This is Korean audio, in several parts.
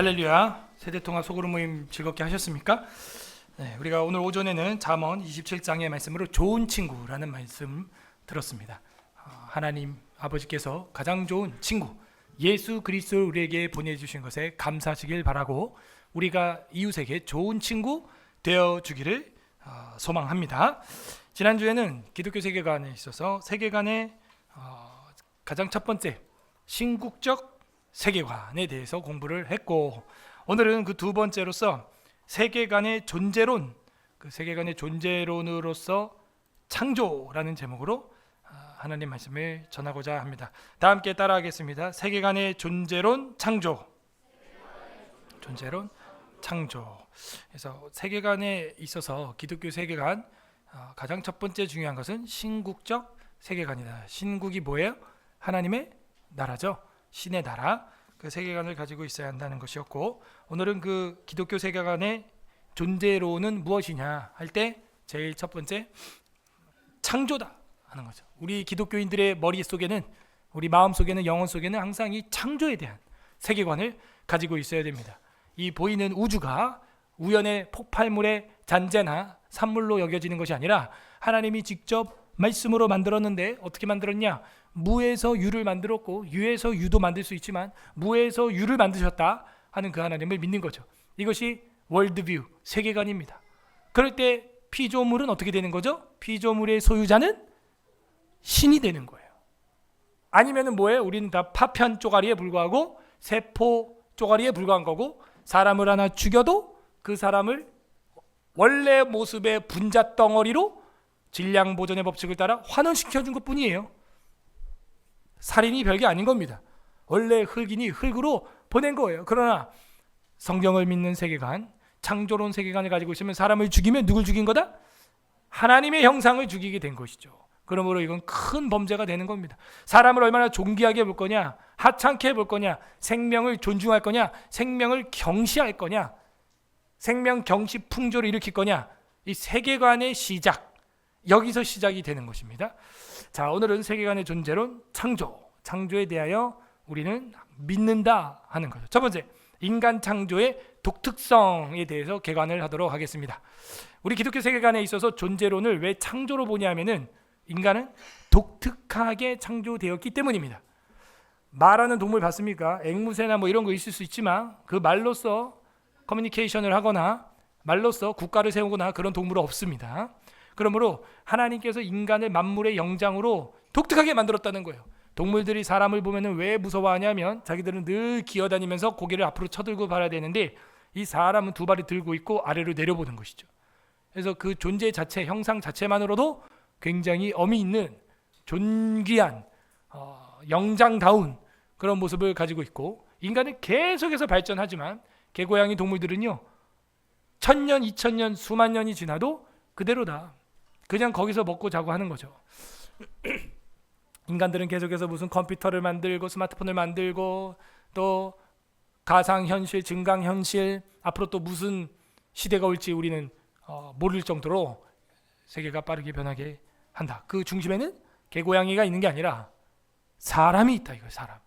할렐루야. 세대통합 소그룹 모임 즐겁게 하셨습니까? 네, 우리가 오늘 오전에는 잠언 27장의 말씀으로 좋은 친구라는 말씀 들었습니다. 하나님 아버지께서 가장 좋은 친구 예수 그리스도를 우리에게 보내주신 것에 감사하시길 바라고 우리가 이웃에게 좋은 친구 되어주기를 소망합니다. 지난주에는 기독교 세계관에 있어서 세계관의 가장 첫 번째 신국적 세계관에 대해서 공부를 했고, 오늘은 그 두 번째로서 세계관의 존재론, 그 세계관의 존재론으로서 창조라는 제목으로 하나님 말씀을 전하고자 합니다. 다 함께 따라하겠습니다. 세계관의 존재론 창조. 존재론 창조. 그래서 세계관에 있어서 기독교 세계관 가장 첫 번째 중요한 것은 신국적 세계관이다. 신국이 뭐예요? 하나님의 나라죠. 신의 나라, 그 세계관을 가지고 있어야 한다는 것이었고, 오늘은 그 기독교 세계관의 존재론은 무엇이냐 할 때 제일 첫 번째 창조다 하는 거죠. 우리 기독교인들의 머릿속에는, 우리 마음속에는, 영혼 속에는 항상 이 창조에 대한 세계관을 가지고 있어야 됩니다. 이 보이는 우주가 우연의 폭발물의 잔재나 산물로 여겨지는 것이 아니라 하나님이 직접 말씀으로 만들었는데 어떻게 만들었냐? 무에서 유를 만들었고 유에서 유도 만들 수 있지만 무에서 유를 만드셨다 하는 그 하나님을 믿는 거죠. 이것이 월드뷰, 세계관입니다. 그럴 때 피조물은 어떻게 되는 거죠? 피조물의 소유자는 신이 되는 거예요. 아니면은 뭐예요? 우리는 다 파편 쪼가리에 불과하고 세포 쪼가리에 불과한 거고, 사람을 하나 죽여도 그 사람을 원래 모습의 분자 덩어리로 질량 보존의 법칙을 따라 환원시켜준 것뿐이에요. 살인이 별게 아닌 겁니다. 원래 흙이니 흙으로 보낸 거예요. 그러나 성경을 믿는 세계관, 창조론 세계관을 가지고 있으면 사람을 죽이면 누굴 죽인 거다? 하나님의 형상을 죽이게 된 것이죠. 그러므로 이건 큰 범죄가 되는 겁니다. 사람을 얼마나 존귀하게 볼 거냐, 하찮게 볼 거냐, 생명을 존중할 거냐, 생명을 경시할 거냐, 생명 경시 풍조를 일으킬 거냐, 이 세계관의 시작, 여기서 시작이 되는 것입니다. 자, 오늘은 세계관의 존재론 창조에 대하여 우리는 믿는다 하는 거죠. 첫 번째, 인간 창조의 독특성에 대해서 개관을 하도록 하겠습니다. 우리 기독교 세계관에 있어서 존재론을 왜 창조로 보냐 하면은 인간은 독특하게 창조되었기 때문입니다. 말하는 동물 봤습니까? 앵무새나 뭐 이런 거 있을 수 있지만 그 말로써 커뮤니케이션을 하거나 말로써 국가를 세우거나 그런 동물은 없습니다. 그러므로 하나님께서 인간을 만물의 영장으로 독특하게 만들었다는 거예요. 동물들이 사람을 보면 왜 무서워하냐면 자기들은 늘 기어다니면서 고개를 앞으로 쳐들고 봐야 되는데 이 사람은 두 발을 들고 있고 아래로 내려보는 것이죠. 그래서 그 존재 자체, 형상 자체만으로도 굉장히 어미 있는 존귀한 영장다운 그런 모습을 가지고 있고, 인간은 계속해서 발전하지만 개고양이 동물들은요 1000년, 2000년, 수만 년이 지나도 그대로다. 그냥 거기서 먹고 자고 하는 거죠. 인간들은 계속해서 무슨 컴퓨터를 만들고 스마트폰을 만들고 또 가상현실, 증강현실, 앞으로 또 무슨 시대가 올지 우리는 모를 정도로 세계가 빠르게 변하게 한다. 그 중심에는 개고양이가 있는 게 아니라 사람이 있다 이거예요. 사람.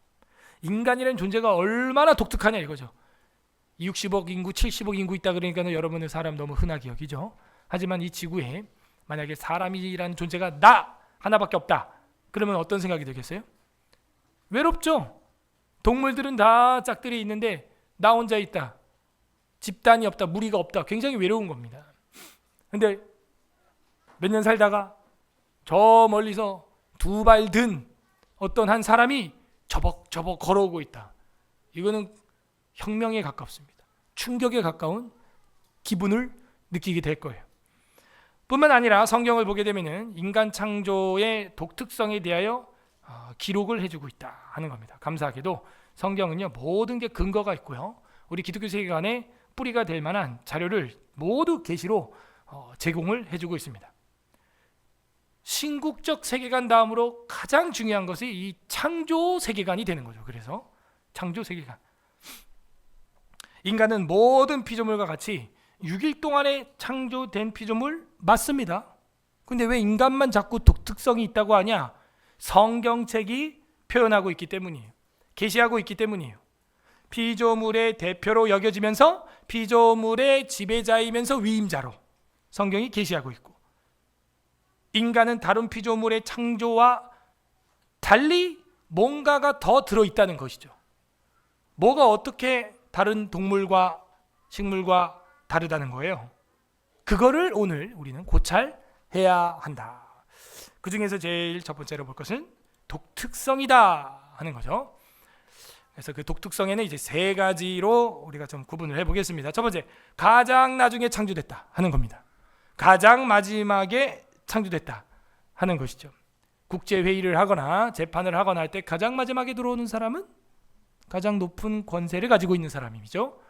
인간이라는 존재가 얼마나 독특하냐 이거죠. 60억 인구, 70억 인구 있다 그러니까 여러분은 사람 너무 흔하게 여기죠. 하지만 이 지구에 만약에 사람이라는 존재가 나 하나밖에 없다 그러면 어떤 생각이 들겠어요? 외롭죠. 동물들은 다 짝들이 있는데 나 혼자 있다, 집단이 없다, 무리가 없다, 굉장히 외로운 겁니다. 근데 몇 년 살다가 저 멀리서 두 발 든 어떤 한 사람이 저벅저벅 걸어오고 있다. 이거는 혁명에 가깝습니다. 충격에 가까운 기분을 느끼게 될 거예요. 뿐만 아니라 성경을 보게 되면은 인간 창조의 독특성에 대하여 기록을 해주고 있다 하는 겁니다. 감사하게도 성경은요 모든 게 근거가 있고요, 우리 기독교 세계관의 뿌리가 될 만한 자료를 모두 계시로 제공을 해주고 있습니다. 신국적 세계관 다음으로 가장 중요한 것이 이 창조 세계관이 되는 거죠. 그래서 창조 세계관, 인간은 모든 피조물과 같이 6일 동안에 창조된 피조물 맞습니다. 근데 왜 인간만 자꾸 독특성이 있다고 하냐? 성경책이 표현하고 있기 때문이에요. 계시하고 있기 때문이에요. 피조물의 대표로 여겨지면서 피조물의 지배자이면서 위임자로 성경이 계시하고 있고, 인간은 다른 피조물의 창조와 달리 뭔가가 더 들어있다는 것이죠. 뭐가 어떻게 다른 동물과 식물과 다르다는 거예요. 그거를 오늘 우리는 고찰해야 한다. 그 중에서 제일 첫 번째로 볼 것은 독특성이다 하는 거죠. 그래서 그 독특성에는 이제 세 가지로 우리가 좀 구분을 해보겠습니다. 첫 번째, 가장 나중에 창조됐다 하는 겁니다. 가장 마지막에 창조됐다 하는 것이죠. 국제회의를 하거나 재판을 하거나 할 때 가장 마지막에 들어오는 사람은 가장 높은 권세를 가지고 있는 사람이죠.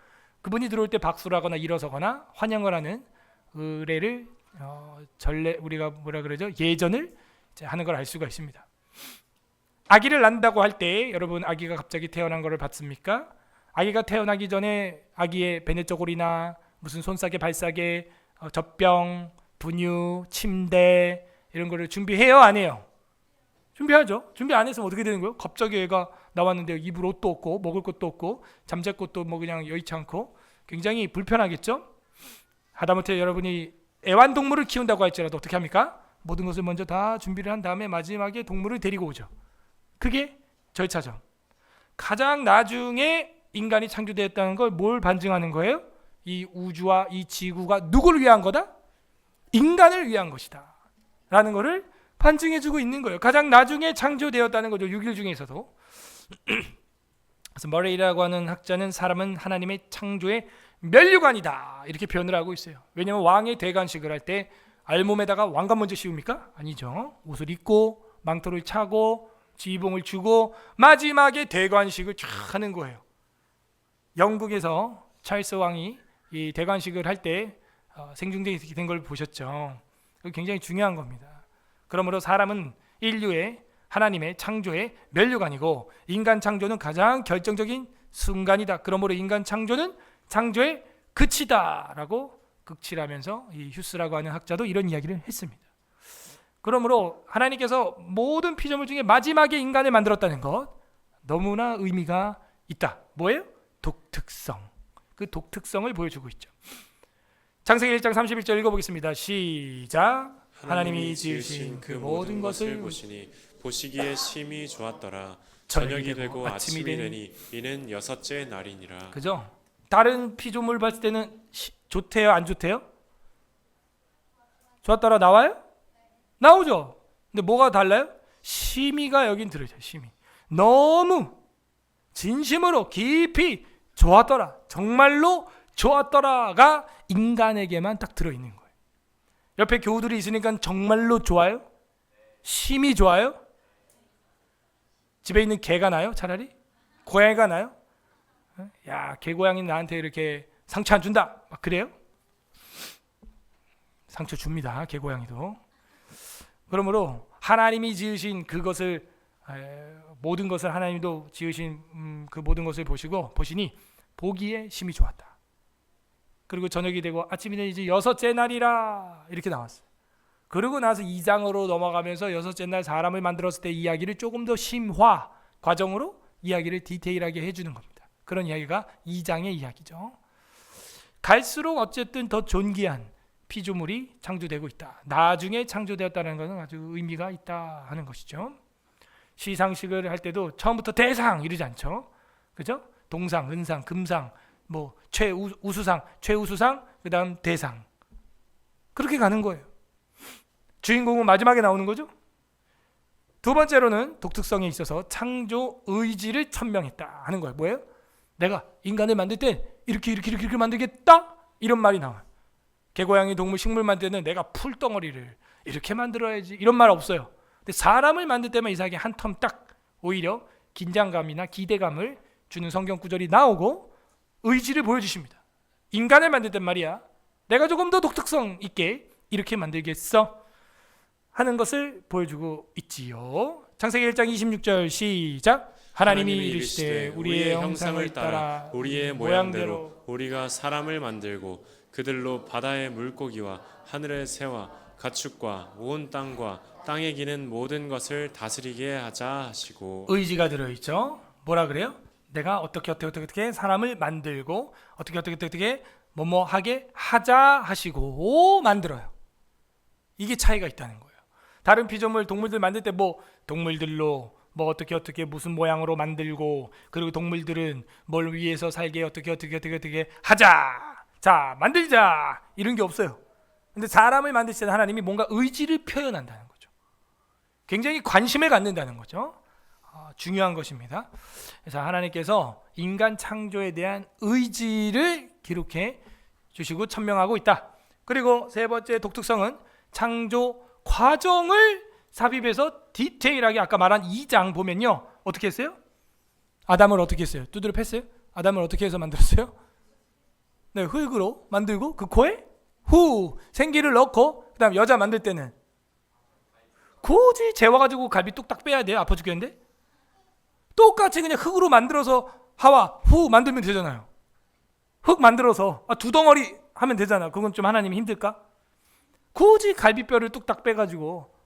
그분이 들어올 때 박수를 하거나 일어서거나 환영을 하는 의례를 전례, 우리가 뭐라 그러죠? 예전을 이제 하는 걸 알 수가 있습니다. 아기를 낳는다고 할 때 여러분, 아기가 갑자기 태어난 것을 봤습니까? 아기가 태어나기 전에 아기의 배냇저고리나 무슨 손싸개, 발싸개, 젖병, 분유, 침대 이런 거를 준비해요, 안 해요? 준비하죠. 준비 안 했으면 어떻게 되는 거예요? 갑자기 애가 나왔는데 입을 옷도 없고 먹을 것도 없고 잠잘 곳도 뭐 그냥 여의치 않고 굉장히 불편하겠죠. 하다못해 여러분이 애완동물을 키운다고 할지라도 어떻게 합니까? 모든 것을 먼저 다 준비를 한 다음에 마지막에 동물을 데리고 오죠. 그게 절차죠. 가장 나중에 인간이 창조되었다는 걸 뭘 반증하는 거예요? 이 우주와 이 지구가 누구를 위한 거다? 인간을 위한 것이다 라는 거를 반증해주고 있는 거예요. 가장 나중에 창조되었다는 거죠. 6일 중에서도. 그래서 머레이라고 하는 학자는 사람은 하나님의 창조의 면류관이다 이렇게 표현을 하고 있어요. 왜냐하면 왕의 대관식을 할 때 알몸에다가 왕관 먼저 씌웁니까? 아니죠. 옷을 입고 망토를 차고 지휘봉을 주고 마지막에 대관식을 쫙 하는 거예요. 영국에서 찰스 왕이 이 대관식을 할 때 생중된 걸 보셨죠. 굉장히 중요한 겁니다. 그러므로 사람은 인류의 하나님의 창조의 면류관이고 인간 창조는 가장 결정적인 순간이다. 그러므로 인간 창조는 창조의 끝이다라고 극치라면서 이 휴스라고 하는 학자도 이런 이야기를 했습니다. 그러므로 하나님께서 모든 피조물 중에 마지막에 인간을 만들었다는 것 너무나 의미가 있다. 뭐예요? 독특성. 그 독특성을 보여주고 있죠. 창세기 1장 31절 읽어보겠습니다. 시작. 하나님이 지으신 그 모든 것을 보시니 보시기에 심히 좋았더라. 저녁이 되고 아침이 되니 이는 여섯째 날이니라. 그죠? 다른 피조물 봤을 때는 좋대요, 안 좋대요? 좋았더라 나와요? 나오죠. 근데 뭐가 달라요? 심히가 여긴 들어있어요. 심히. 너무 진심으로 깊이 좋았더라, 정말로 좋았더라가 인간에게만 딱 들어있는 거예요. 옆에 교우들이 있으니까 정말로 좋아요? 심히 좋아요? 집에 있는 개가 나요? 차라리? 고양이가 나요? 야, 개고양이 나한테 이렇게 상처 안 준다 막 그래요? 상처 줍니다, 개고양이도. 그러므로 하나님이 지으신 그것을, 모든 것을 하나님도 지으신 그 모든 것을 보시니 보기에 심히 좋았다. 그리고 저녁이 되고 아침이 되니 이제 여섯째 날이라 이렇게 나왔어요. 그러고 나서 2장으로 넘어가면서 여섯째 날 사람을 만들었을 때 이야기를 조금 더 심화 과정으로 이야기를 디테일하게 해주는 겁니다. 그런 이야기가 2장의 이야기죠. 갈수록 어쨌든 더 존귀한 피조물이 창조되고 있다. 나중에 창조되었다는 것은 아주 의미가 있다 하는 것이죠. 시상식을 할 때도 처음부터 대상 이러지 않죠. 그죠? 동상, 은상, 금상, 뭐 최우수상, 최우수상, 그다음 대상. 그렇게 가는 거예요. 주인공은 마지막에 나오는 거죠. 두 번째로는 독특성에 있어서 창조 의지를 천명했다 하는 거예요. 뭐예요? 내가 인간을 만들 때 이렇게 만들겠다 이런 말이 나와요. 개고양이, 동물, 식물 만들 때는 내가 풀덩어리를 이렇게 만들어야지 이런 말 없어요. 근데 사람을 만들 때만 이상하게 한 텀 딱 오히려 긴장감이나 기대감을 주는 성경 구절이 나오고 의지를 보여주십니다. 인간을 만들 땐 말이야, 내가 조금 더 독특성 있게 이렇게 만들겠어 하는 것을 보여주고 있지요. 창세기 1장 26절 시작. 하나님이 이르시되 우리의 형상을 따라 우리의 모양대로 우리가 사람을 만들고 그들로 바다의 물고기와 하늘의 새와 가축과 온 땅과 땅에 기는 모든 것을 다스리게 하자 하시고. 의지가 들어있죠. 뭐라 그래요? 내가 어떻게 사람을 만들고 어떻게 뭐뭐 하게 하자 하시고 만들어요. 이게 차이가 있다는 거예요. 다른 피조물 동물들 만들 때 뭐 동물들로 뭐 어떻게 무슨 모양으로 만들고, 그리고 동물들은 뭘 위해서 살게 어떻게 하자, 자 만들자, 이런 게 없어요. 근데 사람을 만드실 때 하나님이 뭔가 의지를 표현한다는 거죠. 굉장히 관심을 갖는다는 거죠. 중요한 것입니다. 그래서 하나님께서 인간 창조에 대한 의지를 기록해 주시고 천명하고 있다. 그리고 세 번째 독특성은 창조 과정을 삽입해서 디테일하게, 아까 말한 2장 보면요, 어떻게 했어요? 아담을 어떻게 했어요? 두드려 팼어요? 아담을 어떻게 해서 만들었어요? 네, 흙으로 만들고 그 코에 생기를 넣고, 그 다음 여자 만들 때는 굳이 재워가지고 갈비 뚝딱 빼야 돼요? 아파 죽겠는데? 똑같이 그냥 흙으로 만들어서 하와 만들면 되잖아요. 흙 만들어서 두 덩어리 하면 되잖아. 그건 좀 하나님이 힘들까? 굳이 갈비뼈를 뚝딱 빼가지고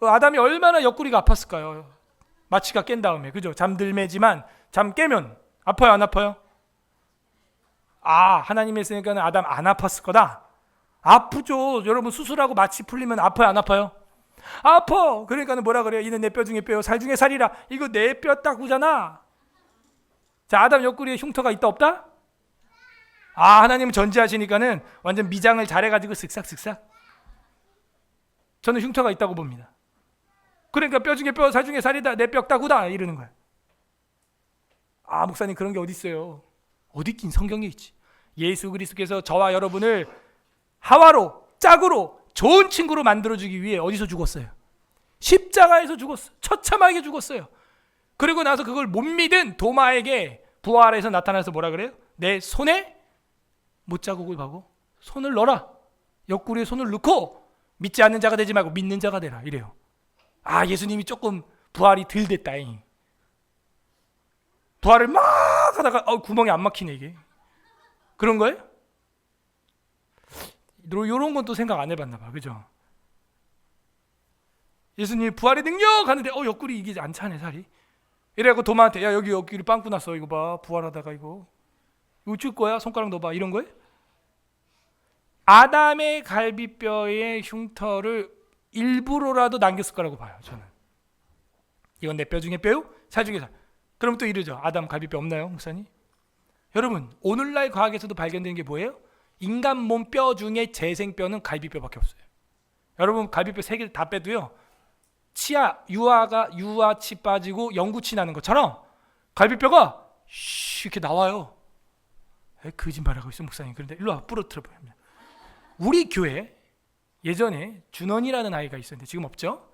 아담이 얼마나 옆구리가 아팠을까요? 마취가 깬 다음에, 그죠? 잠들매지만 잠 깨면 아파요, 안 아파요? 하나님이 했으니까 아담 안 아팠을 거다. 아프죠. 여러분 수술하고 마취 풀리면 아파요, 안 아파요? 아파. 그러니까는 뭐라 그래요? 이는 내 뼈 중에 뼈요 살 중에 살이라. 이거 내 뼈 따구잖아. 자, 아담 옆구리에 흉터가 있다 없다? 하나님은 전지하시니까는 완전 미장을 잘해가지고 쓱싹쓱싹. 저는 흉터가 있다고 봅니다. 그러니까 뼈 중에 뼈 살 중에 살이다, 내 뼈 따구다 이러는 거야. 목사님 그런 게 어디 있어요? 어디 있긴 성경에 있지. 예수 그리스도께서 저와 여러분을 하와로, 짝으로, 좋은 친구로 만들어주기 위해 어디서 죽었어요? 십자가에서 죽었어요. 처참하게 죽었어요. 그리고 나서 그걸 못 믿은 도마에게 부활해서 나타나서 뭐라 그래요? 내 손에 못자국을 박고 손을 넣어라. 옆구리에 손을 넣고 믿지 않는 자가 되지 말고 믿는 자가 되라, 이래요. 예수님이 조금 부활이 덜 됐다잉. 부활을 막 하다가 구멍이 안 막히네 이게. 그런 거예요? 이런 건 또 생각 안 해봤나 봐, 그죠? 예수님 부활의 능력 하는데 옆구리 이게 안 차네 살이. 이래갖고 도마한테 야 여기 옆구리 빵꾸 났어, 이거 봐, 부활하다가 이거 줄 거야, 손가락 넣어봐, 이런 거예요? 아담의 갈비뼈의 흉터를 일부러라도 남겼을 거라고 봐요, 저는. 이건 내 뼈 중에 뼈요, 살 중에 살. 그럼 또 이러죠. 아담 갈비뼈 없나요, 목사님? 여러분, 오늘날 과학에서도 발견된 게 뭐예요? 인간 몸 뼈 중에 재생뼈는 갈비뼈밖에 없어요. 여러분, 갈비뼈 3개를 다 빼도요, 유아치 빠지고 영구치 나는 것처럼 갈비뼈가 이렇게 나와요. 거짓말하고 있어 목사님. 그런데 일로 와, 부러뜨려 보여요. 우리 교회 예전에 준원이라는 아이가 있었는데 지금 없죠?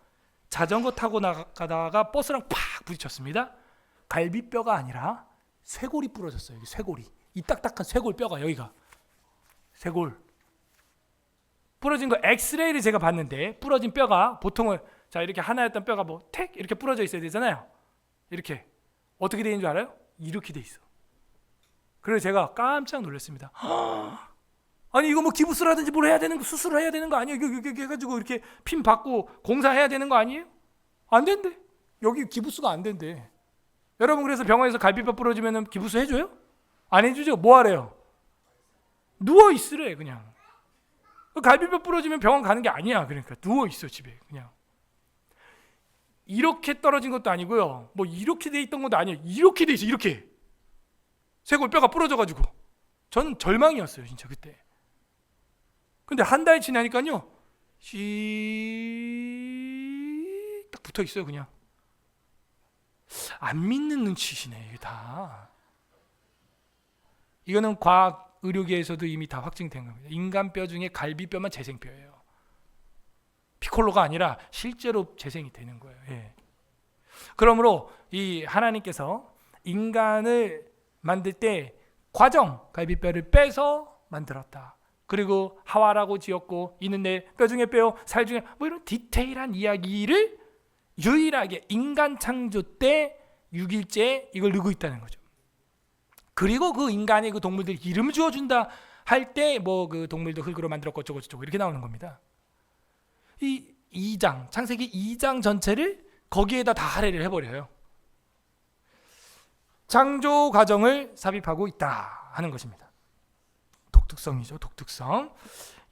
자전거 타고 나가다가 버스랑 팍 부딪혔습니다. 갈비뼈가 아니라 쇄골이 부러졌어요. 여기 쇄골이, 이 딱딱한 쇄골 뼈가, 여기가 쇄골 부러진 거 엑스레이를 제가 봤는데, 부러진 뼈가 보통은 자 이렇게 하나였던 뼈가 택 이렇게 부러져 있어야 되잖아요. 이렇게 어떻게 되는 줄 알아요? 이렇게 돼 있어. 그래서 제가 깜짝 놀랐습니다. 아니 이거 기부스라든지 뭘 해야 되는 거, 수술을 해야 되는 거 아니에요? 이렇게 해가지고 이렇게 핀 받고 공사해야 되는 거 아니에요? 안 된대. 여기 기부스가 안 된대. 여러분, 그래서 병원에서 갈비뼈 부러지면 기부스 해줘요? 안 해주죠. 뭐 하래요? 누워 있으래 그냥. 갈비뼈 부러지면 병원 가는 게 아니야. 그러니까 누워 있어 집에 그냥. 이렇게 떨어진 것도 아니고요, 이렇게 돼 있던 것도 아니에요. 이렇게 돼 있어, 이렇게 쇄골 뼈가 부러져가지고. 저는 절망이었어요 진짜 그때. 근데 한 달 지나니까요, 딱 붙어 있어요 그냥. 안 믿는 눈치시네 이게 다. 이거는 과학 의료계에서도 이미 다 확증된 겁니다. 인간 뼈 중에 갈비뼈만 재생뼈예요. 피콜로가 아니라 실제로 재생이 되는 거예요. 예. 그러므로 이 하나님께서 인간을 만들 때 과정, 갈비뼈를 빼서 만들었다. 그리고 하와라고 지었고 이는 내 뼈 중에 뼈요 살 중에 이런 디테일한 이야기를 유일하게 인간 창조 때 6일째 이걸 넣고 있다는 거죠. 그리고 그 인간이 그 동물들 이름 지어준다 할 때 그 동물도 흙으로 만들었고 어쩌고 이렇게 나오는 겁니다. 이 2장, 창세기 2장 전체를 거기에다 다 할애를 해버려요. 창조 과정을 삽입하고 있다 하는 것입니다. 독특성이죠. 독특성.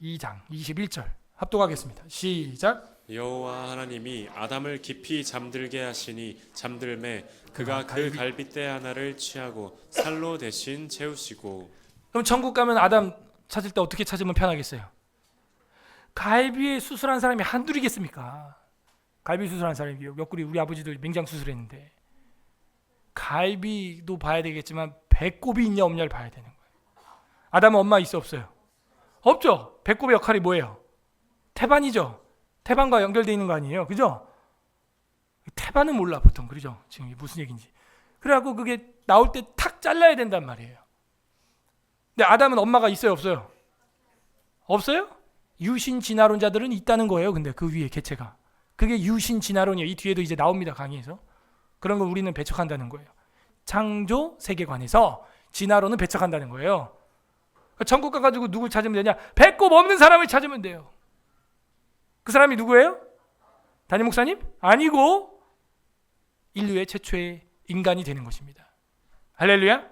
2장 21절 합독하겠습니다. 시작. 여호와 하나님이 아담을 깊이 잠들게 하시니 잠들매 그가 그 갈빗대 하나를 취하고 살로 대신 채우시고. 그럼 천국 가면 아담 찾을 때 어떻게 찾으면 편하겠어요? 갈비에 수술한 사람이 한둘이겠습니까? 갈비 수술한 사람이 옆구리, 우리 아버지도 맹장 수술했는데 갈비도 봐야 되겠지만 배꼽이 있냐 없냐를 봐야 되는 거예요. 아담은 엄마 있어 없어요? 없죠. 배꼽의 역할이 뭐예요? 태반이죠. 태반과 연결되어 있는 거 아니에요, 그죠? 태반은 몰라 보통, 그죠? 지금 이게 무슨 얘기인지. 그래갖고 그게 나올 때 탁 잘라야 된단 말이에요. 근데 아담은 엄마가 있어요 없어요? 없어요? 유신 진화론자들은 있다는 거예요. 근데 그 위에 개체가, 그게 유신 진화론이에요. 이 뒤에도 이제 나옵니다, 강의에서. 그런 걸 우리는 배척한다는 거예요. 창조 세계관에서 진화론은 배척한다는 거예요. 천국 가가지고 누굴 찾으면 되냐? 배꼽 없는 사람을 찾으면 돼요. 그 사람이 누구예요? 담임 목사님? 아니고 인류의 최초의 인간이 되는 것입니다. 할렐루야.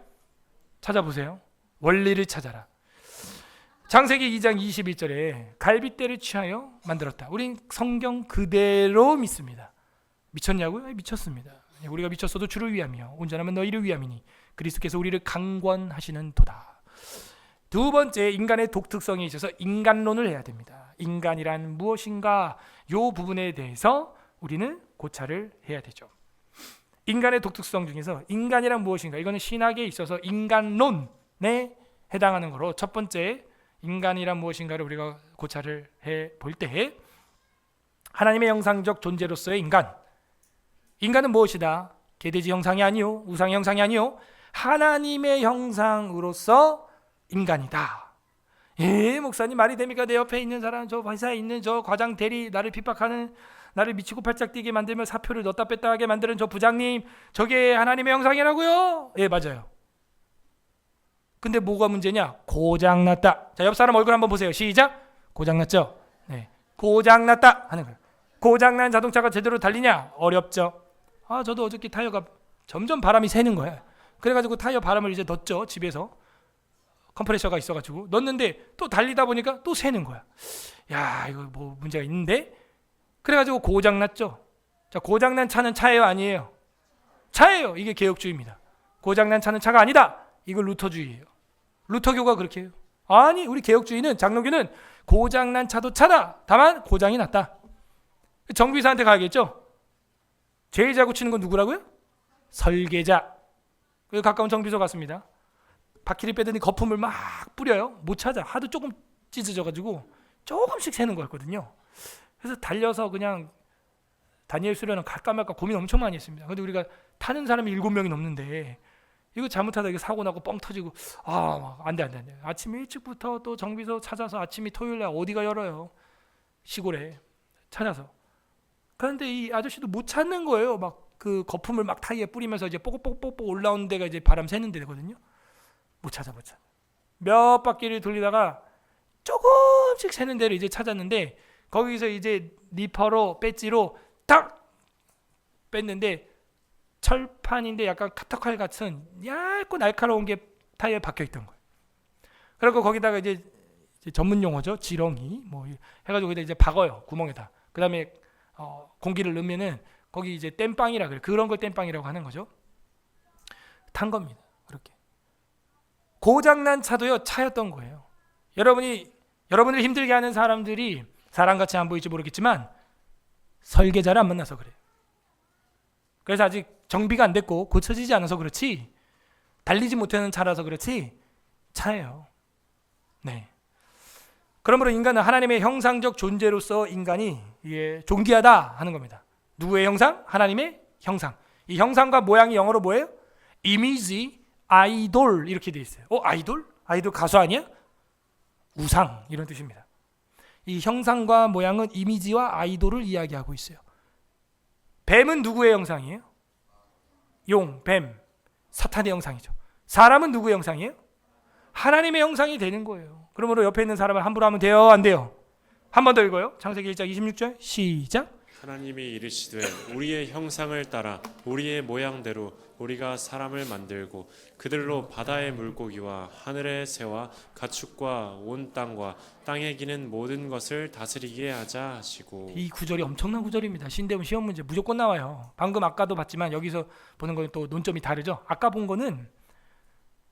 찾아보세요. 원리를 찾아라. 창세기 2장 21절에 갈빗대를 취하여 만들었다. 우린 성경 그대로 믿습니다. 미쳤냐고요? 미쳤습니다. 우리가 미쳤어도 주를 위함이요 온전하면 너희를 위함이니 그리스도께서 우리를 강권하시는 도다. 두 번째, 인간의 독특성에 있어서 인간론을 해야 됩니다. 인간이란 무엇인가, 이 부분에 대해서 우리는 고찰을 해야 되죠. 인간의 독특성 중에서 인간이란 무엇인가, 이거는 신학에 있어서 인간론에 해당하는 거로, 첫 번째 인간이란 무엇인가를 우리가 고찰을 해볼 때, 하나님의 형상적 존재로서의 인간은 무엇이다? 계대지 형상이 아니요, 우상의 형상이 아니요, 하나님의 형상으로서 인간이다. 목사님 말이 됩니까? 내 옆에 있는 사람, 저 회사에 있는 저 과장 대리, 나를 핍박하는, 나를 미치고 팔짝 뛰게 만들며 사표를 넣었다 뺐다 하게 만드는 저 부장님, 저게 하나님의 형상이라고요? 맞아요. 근데 뭐가 문제냐? 고장났다. 자, 옆 사람 얼굴 한번 보세요. 시작. 고장났죠? 네. 고장났다 하는 거예요. 고장난 자동차가 제대로 달리냐? 어렵죠. 저도 어저께 타이어가 점점 바람이 새는 거야. 그래가지고 타이어 바람을 이제 넣었죠, 집에서. 컴프레셔가 있어가지고 넣었는데 또 달리다 보니까 또 새는 거야. 야, 이거 뭐 문제가 있는데? 그래가지고 고장났죠. 자, 고장난 차는 차예요, 아니에요? 차예요. 이게 개혁주의입니다. 고장난 차는 차가 아니다. 이거 루터주의예요. 루터교가 그렇게 해요. 아니, 우리 개혁주의는, 장로교는 고장난 차도 차다. 다만 고장이 났다. 정비사한테 가야겠죠. 제일 잘 고치는 건 누구라고요? 설계자. 그래서 가까운 정비소 갔습니다. 바퀴를 빼더니 거품을 막 뿌려요. 못 찾아. 하도 조금 찢어져가지고 조금씩 새는 거였거든요. 그래서 달려서 그냥 다니엘 수련은 갈까 말까 고민 엄청 많이 했습니다. 근데 우리가 타는 사람이 7명이 넘는데 이거 잘못하다 이거 사고 나고 뻥 터지고, 안 돼. 아침 일찍부터 또 정비소 찾아서, 아침이 토요일날 어디가 열어요, 시골에 찾아서. 그런데 이 아저씨도 못 찾는 거예요. 막 그 거품을 막 타이어에 뿌리면서 이제 뽀뽀뽀뽀 올라오는 데가 이제 바람 새는 데거든요. 못 찾아. 몇 바퀴를 돌리다가 조금씩 새는 데를 이제 찾았는데, 거기서 이제 니퍼로 배지로 딱 뺐는데 철판인데 약간 카타칼 같은 얇고 날카로운 게 타이어에 박혀 있던 거예요. 그리고 거기다가 이제 전문 용어죠, 지렁이 뭐 해가지고 거기다 이제 박아요, 구멍에다. 그 다음에 공기를 넣으면은 거기 이제 땜빵이라 그래. 그런 걸 땜빵이라고 하는 거죠. 탄 겁니다. 그렇게 고장난 차도요, 차였던 거예요. 여러분을 힘들게 하는 사람들이 사람같이 안 보일지 모르겠지만 설계자를 안 만나서 그래요. 그래서 아직 정비가 안 됐고 고쳐지지 않아서 그렇지, 달리지 못하는 차라서 그렇지 차예요. 네. 그러므로 인간은 하나님의 형상적 존재로서 인간이 존귀하다 하는 겁니다. 누구의 형상? 하나님의 형상. 이 형상과 모양이 영어로 뭐예요? 이미지, 아이돌 이렇게 돼 있어요. 아이돌? 아이돌 가수 아니야? 우상 이런 뜻입니다. 이 형상과 모양은 이미지와 아이돌을 이야기하고 있어요. 뱀은 누구의 형상이에요? 용, 뱀, 사탄의 형상이죠. 사람은 누구의 형상이에요? 하나님의 형상이 되는 거예요. 그러므로 옆에 있는 사람을 함부로 하면 돼요, 안 돼요? 한 번 더 읽어요. 창세기 1장 26절 시작. 하나님이 이르시되 우리의 형상을 따라 우리의 모양대로 우리가 사람을 만들고 그들로 바다의 물고기와 하늘의 새와 가축과 온 땅과 땅에 기는 모든 것을 다스리게 하자 하시고. 이 구절이 엄청난 구절입니다. 신대문 시험 문제 무조건 나와요. 방금 아까도 봤지만 여기서 보는 거는 또 논점이 다르죠. 아까 본 거는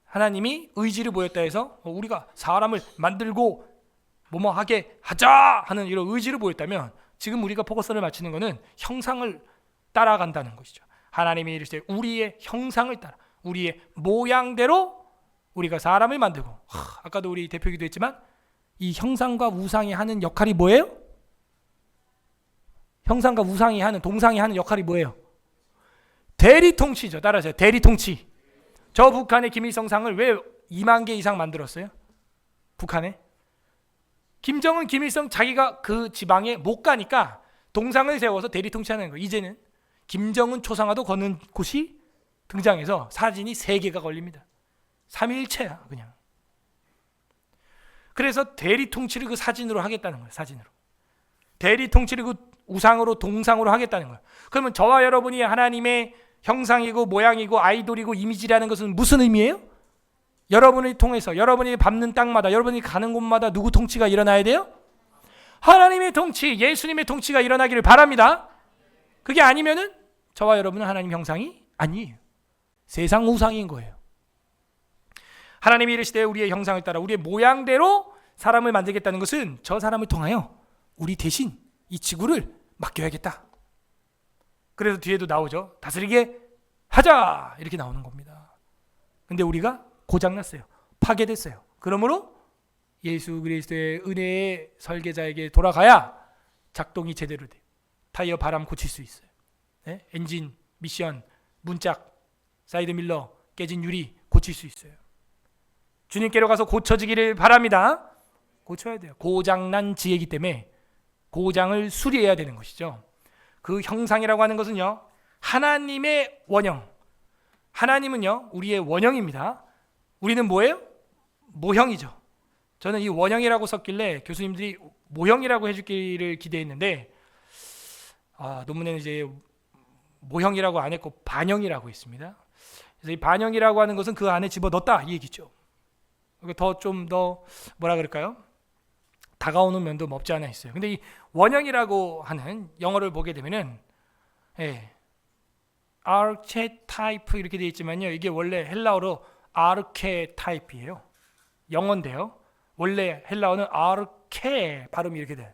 하나님이 의지를 보였다 해서 우리가 사람을 만들고 뭐뭐 하게 하자 하는 이런 의지를 보였다면, 지금 우리가 포커스를 맞추는 거는 형상을 따라간다는 것이죠. 하나님이 이르시되 우리의 형상을 따라 우리의 모양대로 우리가 사람을 만들고, 아까도 우리 대표기도 했지만 이 형상과 우상이 하는 역할이 뭐예요? 형상과 우상이 하는, 동상이 하는 역할이 뭐예요? 대리통치죠. 따라하세요. 대리통치. 저 북한의 김일성상을 왜 2만 개 이상 만들었어요? 북한에? 김정은, 김일성 자기가 그 지방에 못 가니까 동상을 세워서 대리통치하는 거예요. 이제는 김정은 초상화도 거는 곳이 등장해서 사진이 3개가 걸립니다. 3일체야 그냥. 그래서 대리통치를 그 사진으로 하겠다는 거예요. 사진으로. 대리통치를 그 우상으로, 동상으로 하겠다는 거예요. 그러면 저와 여러분이 하나님의 형상이고 모양이고 아이돌이고 이미지라는 것은 무슨 의미예요? 여러분을 통해서 여러분이 밟는 땅마다, 여러분이 가는 곳마다 누구 통치가 일어나야 돼요? 하나님의 통치, 예수님의 통치가 일어나기를 바랍니다. 그게 아니면은 저와 여러분은 하나님 형상이 아니에요. 세상 우상인 거예요. 하나님이 이르시되 우리의 형상을 따라 우리의 모양대로 사람을 만들겠다는 것은 저 사람을 통하여 우리 대신 이 지구를 맡겨야겠다. 그래서 뒤에도 나오죠. 다스리게 하자 이렇게 나오는 겁니다. 근데 우리가 고장났어요. 파괴됐어요. 그러므로 예수 그리스도의 은혜의 설계자에게 돌아가야 작동이 제대로 돼요. 타이어 바람 고칠 수 있어요. 네? 엔진, 미션, 문짝, 사이드 밀러, 깨진 유리 고칠 수 있어요. 주님께로 가서 고쳐지기를 바랍니다. 고쳐야 돼요. 고장난 지혜이기 때문에 고장을 수리해야 되는 것이죠. 그 형상이라고 하는 것은요, 하나님의 원형. 하나님은요 우리의 원형입니다. 우리는 뭐예요? 모형이죠. 저는 이 원형이라고 썼길래 교수님들이 모형이라고 해주기를 기대했는데, 논문에는 이제 모형이라고 안 했고 반형이라고 있습니다. 그래서 이 반형이라고 하는 것은 그 안에 집어넣었다 이 얘기죠. 좀 더 뭐라 그럴까요? 다가오는 면도 없지 않아 있어요. 근데 이 원형이라고 하는 영어를 보게 되면은 archetype 이렇게 되어 있지만요, 이게 원래 헬라어로 archetype이에요. 영어인데요, 원래 헬라어는 arche 발음이 이렇게 돼요.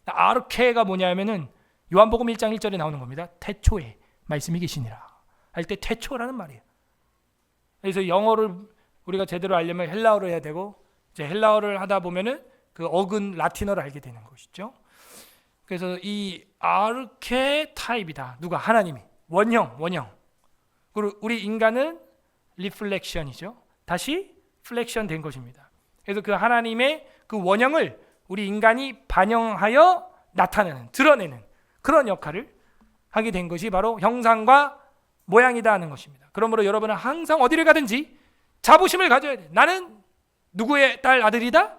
arche가 뭐냐면은 요한복음 1장 1절에 나오는 겁니다. 태초에 말씀이 계시니라 할 때 태초라는 말이에요. 그래서 영어를 우리가 제대로 알려면 헬라어를 해야 되고, 이제 헬라어를 하다 보면은 그 어근 라틴어를 알게 되는 것이죠. 그래서 이 아르케타입이다. 누가? 하나님이. 원형. 그리고 우리 인간은 리플렉션이죠. 다시 플렉션 된 것입니다. 그래서 그 하나님의 그 원형을 우리 인간이 반영하여 나타내는, 드러내는 그런 역할을 하게 된 것이 바로 형상과 모양이다 하는 것입니다. 그러므로 여러분은 항상 어디를 가든지 자부심을 가져야 돼. 나는 누구의 딸 아들이다?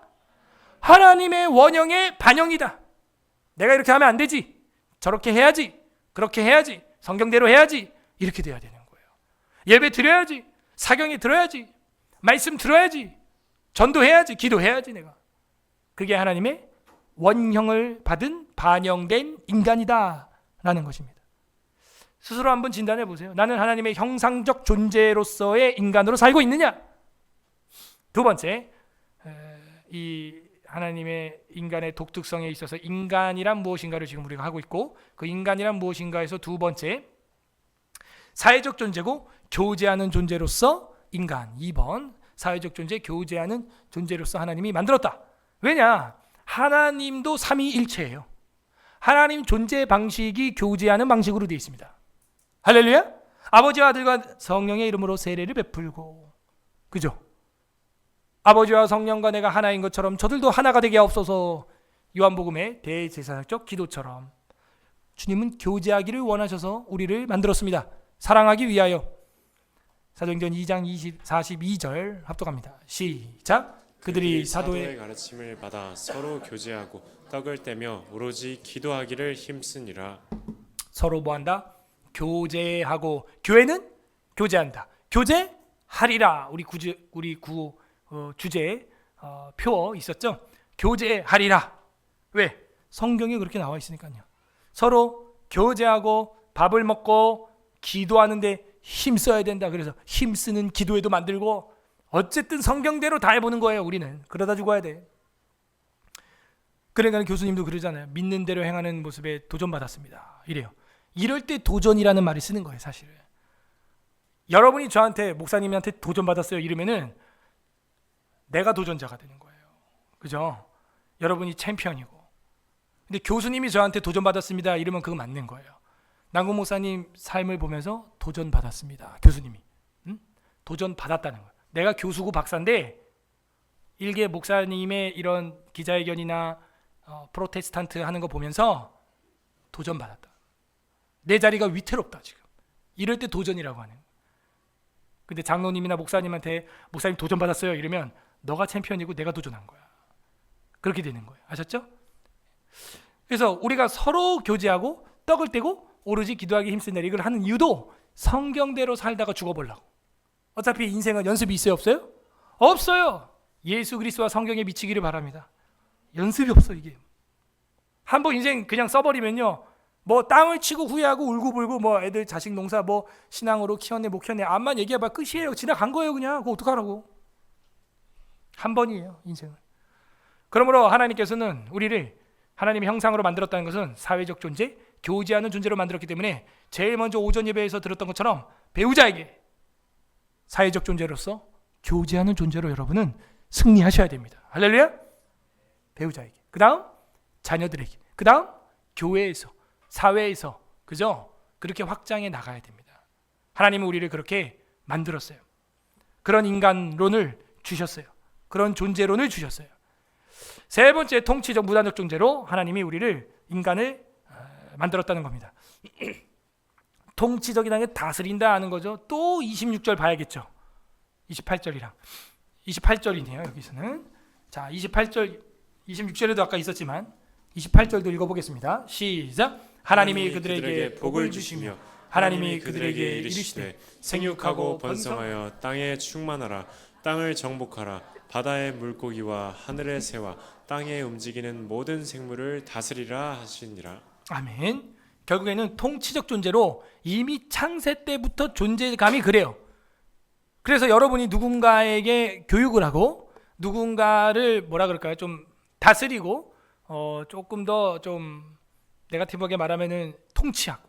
하나님의 원형의 반영이다. 내가 이렇게 하면 안 되지. 저렇게 해야지. 그렇게 해야지. 성경대로 해야지. 이렇게 돼야 되는 거예요. 예배 드려야지. 사경에 들어야지. 말씀 들어야지. 전도해야지. 기도해야지 내가. 그게 하나님의 원형을 받은 반영된 인간이다 라는 것입니다. 스스로 한번 진단해 보세요. 나는 하나님의 형상적 존재로서의 인간으로 살고 있느냐? 두 번째, 이 하나님의 인간의 독특성에 있어서 인간이란 무엇인가를 지금 우리가 하고 있고, 그 인간이란 무엇인가에서 두 번째, 사회적 존재고 교제하는 존재로서 인간. 2번, 사회적 존재, 교제하는 존재로서 하나님이 만들었다. 왜냐? 하나님도 삼위일체예요. 하나님 존재 방식이 교제하는 방식으로 되어 있습니다. 할렐루야. 아버지와 아들과 성령의 이름으로 세례를 베풀고, 그죠? 아버지와 성령과 내가 하나인 것처럼 저들도 하나가 되게 하옵소서. 요한복음의 대제사장적 기도처럼 주님은 교제하기를 원하셔서 우리를 만들었습니다. 사랑하기 위하여. 사도행전 2장 42절 합독합니다. 시작. 그들이 사도의 가르침을 받아 서로 교제하고 떡을 떼며 오로지 기도하기를 힘쓰니라. 서로 뭐한다? 교제하고. 교회는 교제한다. 교제하리라. 우리 구 주제 표 있었죠? 교제하리라. 왜? 성경에 그렇게 나와 있으니까요. 서로 교제하고 밥을 먹고 기도하는데 힘써야 된다. 그래서 힘쓰는 기도회도 만들고 어쨌든 성경대로 다 해보는 거예요. 우리는 그러다 죽어야 돼. 그러니까 교수님도 그러잖아요. 믿는 대로 행하는 모습에 도전받았습니다. 이래요. 이럴 때 도전이라는 말을 쓰는 거예요. 사실은 여러분이 저한테 목사님한테 도전받았어요 이러면은 내가 도전자가 되는 거예요. 그죠? 여러분이 챔피언이고. 근데 교수님이 저한테 도전받았습니다 이러면 그거 맞는 거예요. 남궁 목사님 삶을 보면서 도전받았습니다. 교수님이 도전받았다는 거예요. 내가 교수고 박사인데 일개 목사님의 이런 기자회견이나 프로테스탄트 하는 거 보면서 도전받았다. 내 자리가 위태롭다 지금. 이럴 때 도전이라고 하는 거예요. 근데 장로님이나 목사님한테 목사님 도전받았어요 이러면 너가 챔피언이고 내가 도전한 거야. 그렇게 되는 거예요. 아셨죠? 그래서 우리가 서로 교제하고 떡을 떼고 오로지 기도하기 힘쓰는 이걸 하는 이유도 성경대로 살다가 죽어보려고. 어차피 인생은 연습이 있어요 없어요? 없어요. 예수 그리스도와 성경에 미치기를 바랍니다. 연습이 없어 이게. 한번 인생 그냥 써버리면요 뭐 땅을 치고 후회하고 울고불고 뭐 애들 자식 농사 뭐 신앙으로 키웠네 못 키웠네 암만 얘기해봐 끝이에요. 지나간 거예요 그냥. 그거 어떡하라고. 한 번이에요 인생은. 그러므로 하나님께서는 우리를 하나님의 형상으로 만들었다는 것은 사회적 존재, 교제하는 존재로 만들었기 때문에 제일 먼저 오전 예배에서 들었던 것처럼 배우자에게 사회적 존재로서 교제하는 존재로 여러분은 승리하셔야 됩니다. 할렐루야. 배우자에게, 그 다음 자녀들에게, 그 다음 교회에서, 사회에서, 그죠? 그렇게 확장해 나가야 됩니다. 하나님은 우리를 그렇게 만들었어요. 그런 인간론을 주셨어요. 그런 존재론을 주셨어요. 세 번째 통치적 무단적 존재로 하나님이 우리를 인간을 만들었다는 겁니다. 통치적이라는 게 다스린다 하는 거죠. 또 26절 봐야겠죠. 28절이랑 28절이네요 여기서는. 자 28절 26절에도 아까 있었지만 28절도 읽어보겠습니다. 시작. 하나님이 그들에게 복을 주시며 하나님이 그들에게 이르시되 생육하고 번성하여 땅에 충만하라. 땅을 정복하라. 바다의 물고기와 하늘의 새와 땅에 움직이는 모든 생물을 다스리라 하시니라. 아멘. 결국에는 통치적 존재로 이미 창세 때부터 존재감이 그래요. 그래서 여러분이 누군가에게 교육을 하고 누군가를 뭐라 그럴까요? 좀 다스리고 조금 더 좀 네거티브하게 말하면은 통치하고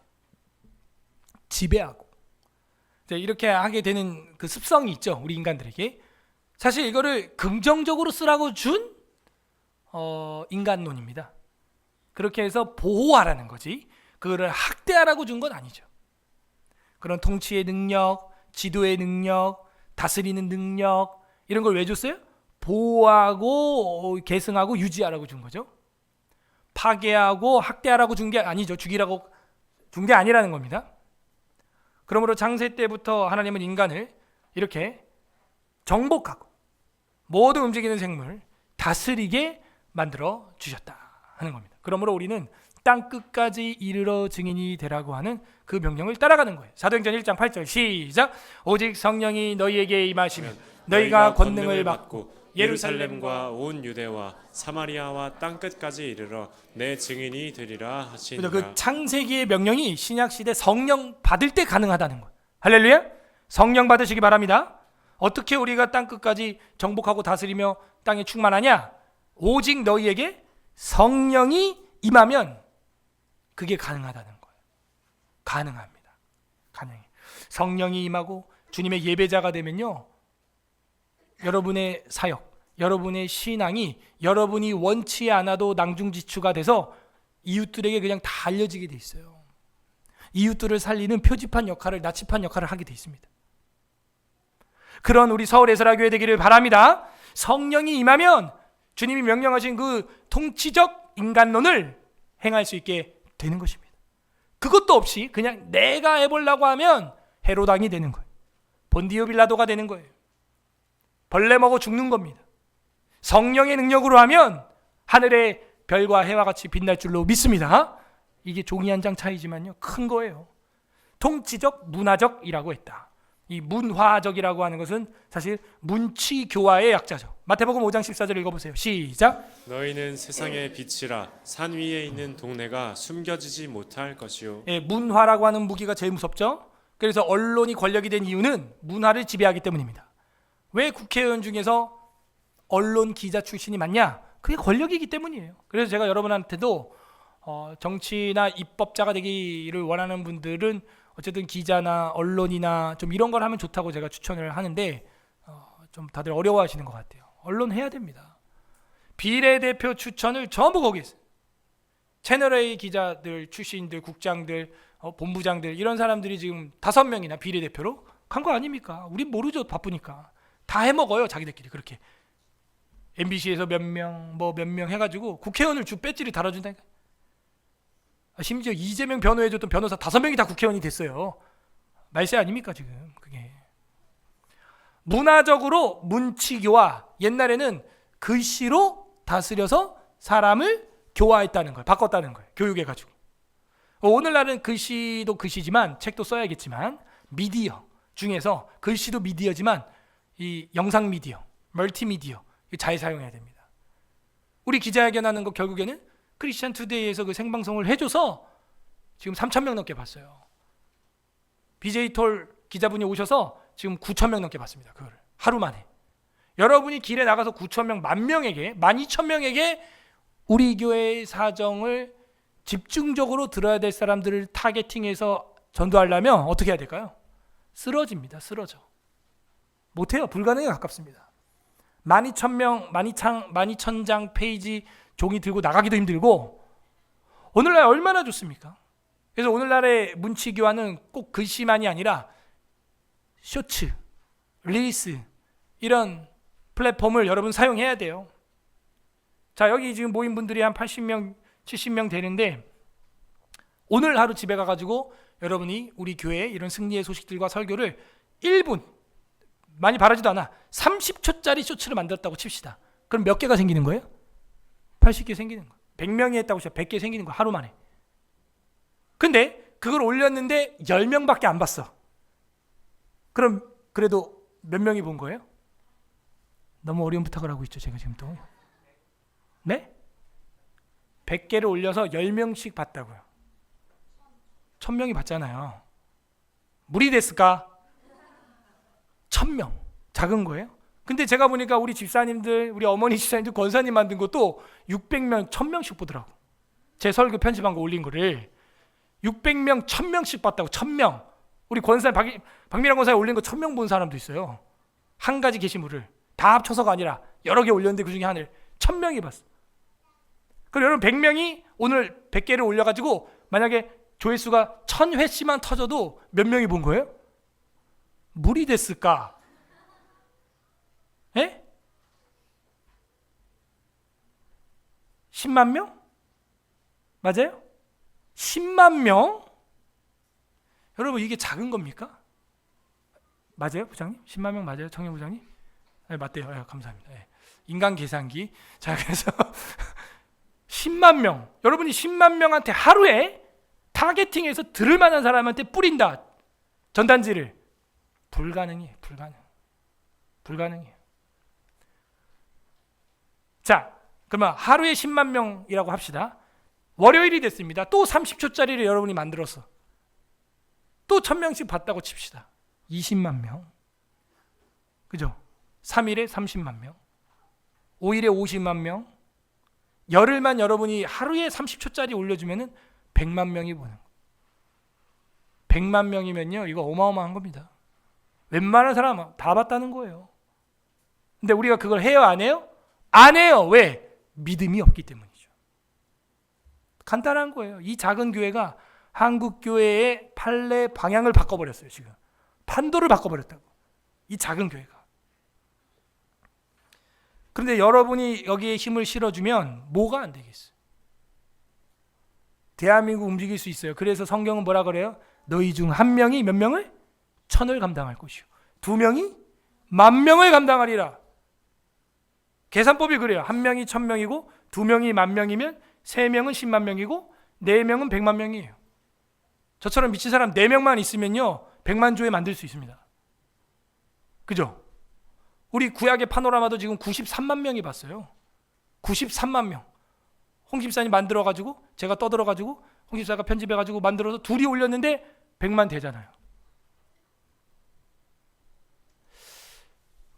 지배하고 이렇게 하게 되는 그 습성이 있죠. 우리 인간들에게. 사실 이거를 긍정적으로 쓰라고 준 인간론입니다. 그렇게 해서 보호하라는 거지. 그거를 학대하라고 준 건 아니죠. 그런 통치의 능력, 지도의 능력, 다스리는 능력 이런 걸 왜 줬어요? 보호하고 계승하고 유지하라고 준 거죠. 파괴하고 학대하라고 준 게 아니죠. 죽이라고 준 게 아니라는 겁니다. 그러므로 창세 때부터 하나님은 인간을 이렇게 정복하고 모든 움직이는 생물 다스리게 만들어 주셨다 하는 겁니다. 그러므로 우리는 땅 끝까지 이르러 증인이 되라고 하는 그 명령을 따라가는 거예요. 사도행전 1장 8절 시작. 오직 성령이 너희에게 임하시면 너희가 권능을 받고 예루살렘과 온 유대와 사마리아와 땅 끝까지 이르러 내 증인이 되리라 하시니라. 그 창세기의 명령이 신약 시대 성령 받을 때 가능하다는 거예요. 할렐루야. 성령 받으시기 바랍니다. 어떻게 우리가 땅 끝까지 정복하고 다스리며 땅에 충만하냐? 오직 너희에게 성령이 임하면 그게 가능하다는 거예요. 가능합니다. 가능해. 성령이 임하고 주님의 예배자가 되면요. 여러분의 사역, 여러분의 신앙이 여러분이 원치 않아도 낭중지추가 돼서 이웃들에게 그냥 다 알려지게 돼 있어요. 이웃들을 살리는 표지판 역할을, 나치판 역할을 하게 돼 있습니다. 그런 우리 서울 에스라교회 되기를 바랍니다. 성령이 임하면 주님이 명령하신 그 통치적 인간론을 행할 수 있게 되는 것입니다. 그것도 없이 그냥 내가 해보려고 하면 헤로당이 되는 거예요. 본디오 빌라도가 되는 거예요. 벌레 먹어 죽는 겁니다. 성령의 능력으로 하면 하늘의 별과 해와 같이 빛날 줄로 믿습니다. 이게 종이 한 장 차이지만요, 큰 거예요. 통치적, 문화적이라고 했다. 이 문화적이라고 하는 것은 사실 문치교화의 약자죠. 마태복음 5장 14절 읽어보세요. 시작. 너희는 세상의 빛이라 산 위에 있는 동네가 숨겨지지 못할 것이요. 예, 문화라고 하는 무기가 제일 무섭죠. 그래서 언론이 권력이 된 이유는 문화를 지배하기 때문입니다. 왜 국회의원 중에서 언론 기자 출신이 많냐? 그게 권력이기 때문이에요. 그래서 제가 여러분한테도 정치나 입법자가 되기를 원하는 분들은 어쨌든 기자나 언론이나 좀 이런 걸 하면 좋다고 제가 추천을 하는데 좀 다들 어려워하시는 것 같아요. 언론 해야 됩니다. 비례대표 추천을 전부 거기 있어요. 채널A 기자들, 출신들, 국장들, 본부장들 이런 사람들이 지금 5명이나 비례대표로 간 거 아닙니까? 우린 모르죠. 바쁘니까. 다 해먹어요. 자기들끼리 그렇게. MBC에서 몇 명, 뭐 몇 명 해가지고 국회의원을 주 배지를 달아준다니까. 심지어 이재명 변호해줬던 변호사 5명이 다 국회의원이 됐어요. 말세 아닙니까 지금 그게. 문화적으로 문치교화, 옛날에는 글씨로 다스려서 사람을 교화했다는 걸, 바꿨다는 거예요. 교육해가지고. 오늘날은 글씨도 글씨지만 책도 써야겠지만 미디어 중에서 글씨도 미디어지만 이 영상 미디어, 멀티미디어 잘 사용해야 됩니다. 우리 기자회견하는 거 결국에는 크리스찬 투데이에서 그 생방송을 해줘서 지금 3,000명 넘게 봤어요. BJ 톨 기자분이 오셔서 지금 9,000명 넘게 봤습니다. 그거를 하루 만에. 여러분이 길에 나가서 9,000명, 10,000명에게, 12,000명에게 우리 교회의 사정을 집중적으로 들어야 될 사람들을 타겟팅해서 전도하려면 어떻게 해야 될까요? 쓰러집니다. 쓰러져. 못해요. 불가능에 가깝습니다. 12,000명, 12,000장 페이지 종이 들고 나가기도 힘들고 오늘날 얼마나 좋습니까? 그래서 오늘날의 문치교화는 꼭 글씨만이 아니라 쇼츠, 릴스 이런 플랫폼을 여러분 사용해야 돼요. 자, 여기 지금 모인 분들이 한 80명, 70명 되는데 오늘 하루 집에 가가지고 여러분이 우리 교회의 이런 승리의 소식들과 설교를 1분, 많이 바라지도 않아 30초짜리 쇼츠를 만들었다고 칩시다. 그럼 몇 개가 생기는 거예요? 80개 생기는 거예요. 100명이 했다고 치면 100개 생기는 거예요. 하루 만에. 근데 그걸 올렸는데 10명밖에 안 봤어. 그럼 그래도 몇 명이 본 거예요? 너무 어려운 부탁을 하고 있죠. 제가 지금 또. 네? 100개를 올려서 10명씩 봤다고요. 1,000명이 봤잖아요. 무리 됐을까? 1,000명. 작은 거예요? 근데 제가 보니까 우리 집사님들, 우리 어머니 집사님들, 권사님 만든 것도 600명, 1,000명씩 보더라고. 제 설교 편집한 거 올린 거를 600명, 1,000명씩 봤다고. 1,000명. 우리 권사님 박미란 권사님 올린 거 1,000명 본 사람도 있어요. 한 가지 게시물을 다 합쳐서가 아니라 여러 개 올렸는데 그 중에 하나를 1,000명이 봤어. 그럼 여러분 100명이 오늘 100개를 올려가지고 만약에 조회수가 1,000회씩만 터져도 몇 명이 본 거예요? 무리 됐을까? 예? 10만 명? 맞아요? 10만 명? 여러분 이게 작은 겁니까? 맞아요, 부장님? 10만 명 맞아요, 청년 부장님? 네, 맞대요. 네, 감사합니다. 네. 인간 계산기. 자, 그래서 10만 명. 여러분이 10만 명한테 하루에 타겟팅해서 들을 만한 사람한테 뿌린다. 전단지를. 불가능해요. 불가능해요. 자, 그러면 하루에 10만 명이라고 합시다. 월요일이 됐습니다. 또 30초짜리를 여러분이 만들었어. 또 1,000명씩 봤다고 칩시다. 20만 명. 그죠? 3일에 30만 명. 5일에 50만 명. 열흘만 여러분이 하루에 30초짜리 올려주면은 100만 명이 보는 거예요. 100만 명이면요, 이거 어마어마한 겁니다. 웬만한 사람은 다 봤다는 거예요. 근데 우리가 그걸 해요, 안 해요? 안 해요. 왜? 믿음이 없기 때문이죠. 간단한 거예요. 이 작은 교회가 한국 교회의 판례 방향을 바꿔버렸어요. 지금 판도를 바꿔버렸다고. 이 작은 교회가. 그런데 여러분이 여기에 힘을 실어주면 뭐가 안 되겠어요? 대한민국 움직일 수 있어요. 그래서 성경은 뭐라 그래요? 너희 중 한 명이 몇 명을? 1,000을 감당할 것이요. 2명이 10,000명을 감당하리라. 계산법이 그래요. 한 명이 1000명이고, 두 명이 10,000명이면, 세 명은 10만 명이고, 네 명은 100만 명이에요. 저처럼 미친 사람 4명만 있으면요 100만 조회 만들 수 있습니다. 그죠? 우리 구약의 파노라마도 지금 93만 명이 봤어요. 93만 명. 홍 집사님 만들어가지고 제가 떠들어가지고 홍 집사가 편집해가지고 만들어서 둘이 올렸는데 100만 되잖아요.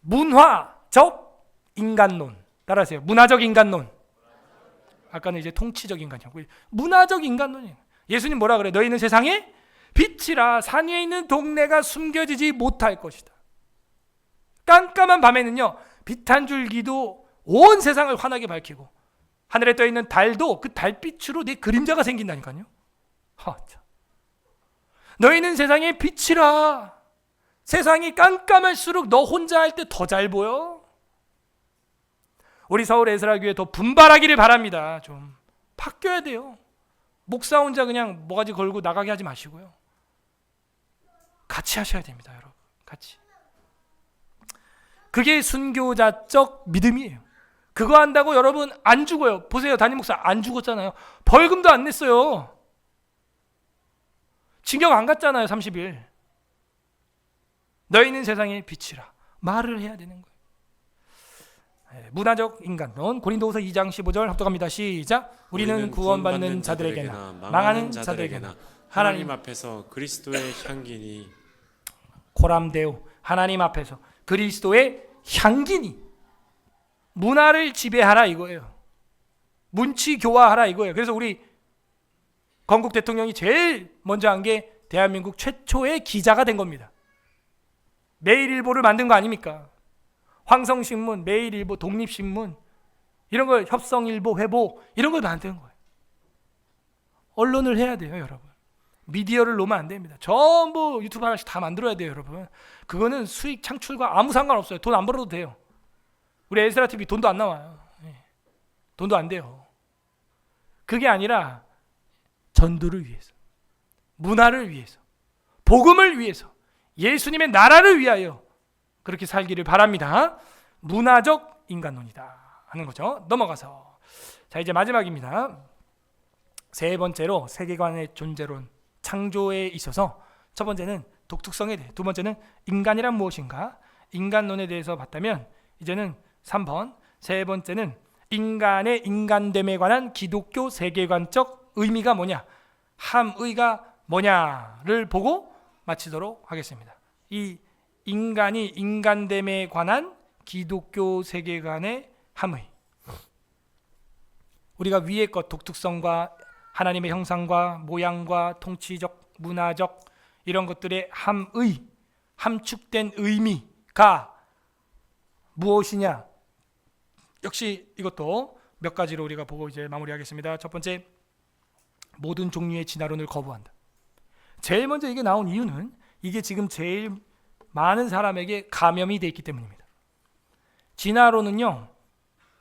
문화적 인간론 따라하세요. 문화적 인간론. 아까는 이제 통치적 인간이었고 문화적 인간론이에요. 예수님 뭐라 그래? 너희는 세상에 빛이라. 산 위에 있는 동네가 숨겨지지 못할 것이다. 깜깜한 밤에는요 빛 한 줄기도 온 세상을 환하게 밝히고, 하늘에 떠 있는 달도 그 달빛으로 내 그림자가 생긴다니까요. 너희는 세상의 빛이라. 세상이 깜깜할수록 너 혼자 할 때 더 잘 보여. 우리 서울 에스라교회 더 분발하기를 바랍니다. 좀 바뀌어야 돼요. 목사 혼자 그냥 뭐가지 걸고 나가게 하지 마시고요. 같이 하셔야 됩니다, 여러분. 같이. 그게 순교자적 믿음이에요. 그거 한다고 여러분 안 죽어요. 보세요, 담임 목사 안 죽었잖아요. 벌금도 안 냈어요. 징역 안 갔잖아요, 30일. 너희는 세상의 빛이라 말을 해야 되는 거예요. 문화적 인간론. 고린도후서 2장 15절 합독합니다. 시작. 우리는 구원받는 자들에게나 망하는 자들에게나 하나님 앞에서 그리스도의 향기니. 코람데오. 하나님 앞에서 그리스도의 향기니. 문화를 지배하라 이거예요. 문치 교화하라 이거예요. 그래서 우리 건국 대통령이 제일 먼저 한 게 대한민국 최초의 기자가 된 겁니다. 매일일보를 만든 거 아닙니까? 황성신문, 매일일보, 독립신문 이런 걸, 협성일보, 회보 이런 걸 만드는 거예요. 언론을 해야 돼요, 여러분. 미디어를 놓으면 안 됩니다. 전부 유튜브 하나씩 다 만들어야 돼요, 여러분. 그거는 수익 창출과 아무 상관없어요. 돈 안 벌어도 돼요. 우리 에스라 TV 돈도 안 나와요. 돈도 안 돼요. 그게 아니라 전도를 위해서, 문화를 위해서, 복음을 위해서, 예수님의 나라를 위하여 그렇게 살기를 바랍니다. 문화적 인간론이다 하는 거죠. 넘어가서 자 이제 마지막입니다. 세 번째로 세계관의 존재론, 창조에 있어서 첫 번째는 독특성에 대해, 두 번째는 인간이란 무엇인가, 인간론에 대해서 봤다면 이제는 3번, 세 번째는 인간의 인간됨에 관한 기독교 세계관적 의미가 뭐냐, 함의가 뭐냐를 보고 마치도록 하겠습니다. 이 인간이 인간됨에 관한 기독교 세계관의 함의, 우리가 위의 것 독특성과 하나님의 형상과 모양과 통치적, 문화적 이런 것들의 함의, 함축된 의미가 무엇이냐, 역시 이것도 몇 가지로 우리가 보고 이제 마무리하겠습니다. 첫 번째, 모든 종류의 진화론을 거부한다. 제일 먼저 이게 나온 이유는 이게 지금 제일 많은 사람에게 감염이 돼 있기 때문입니다. 진화론은요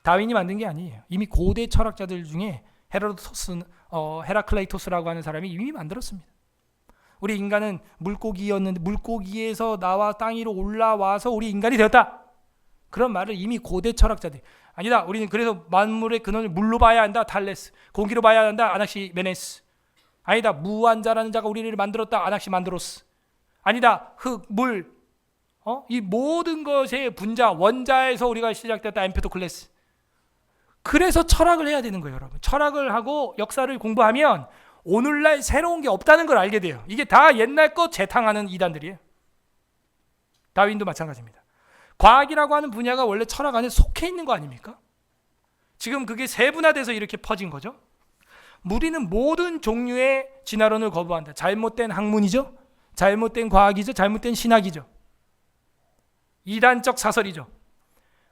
다윈이 만든 게 아니에요. 이미 고대 철학자들 중에 헤라클레이토스라고 하는 사람이 이미 만들었습니다. 우리 인간은 물고기였는데 물고기에서 나와 땅 위로 올라와서 우리 인간이 되었다. 그런 말을 이미 고대 철학자들이, 아니다, 우리는 그래서 만물의 근원을 물로 봐야 한다, 탈레스. 공기로 봐야 한다, 아낙시메네스. 아니다, 무한자라는 자가 우리를 만들었다, 아낙시만드로스. 아니다, 흙, 물, 이 모든 것의 분자, 원자에서 우리가 시작됐다, 엠페도클레스. 그래서 철학을 해야 되는 거예요, 여러분. 철학을 하고 역사를 공부하면 오늘날 새로운 게 없다는 걸 알게 돼요. 이게 다 옛날 거 재탕하는 이단들이에요. 다윈도 마찬가지입니다. 과학이라고 하는 분야가 원래 철학 안에 속해 있는 거 아닙니까? 지금 그게 세분화돼서 이렇게 퍼진 거죠. 우리는 모든 종류의 진화론을 거부한다. 잘못된 학문이죠, 잘못된 과학이죠, 잘못된 신학이죠, 이단적 사설이죠.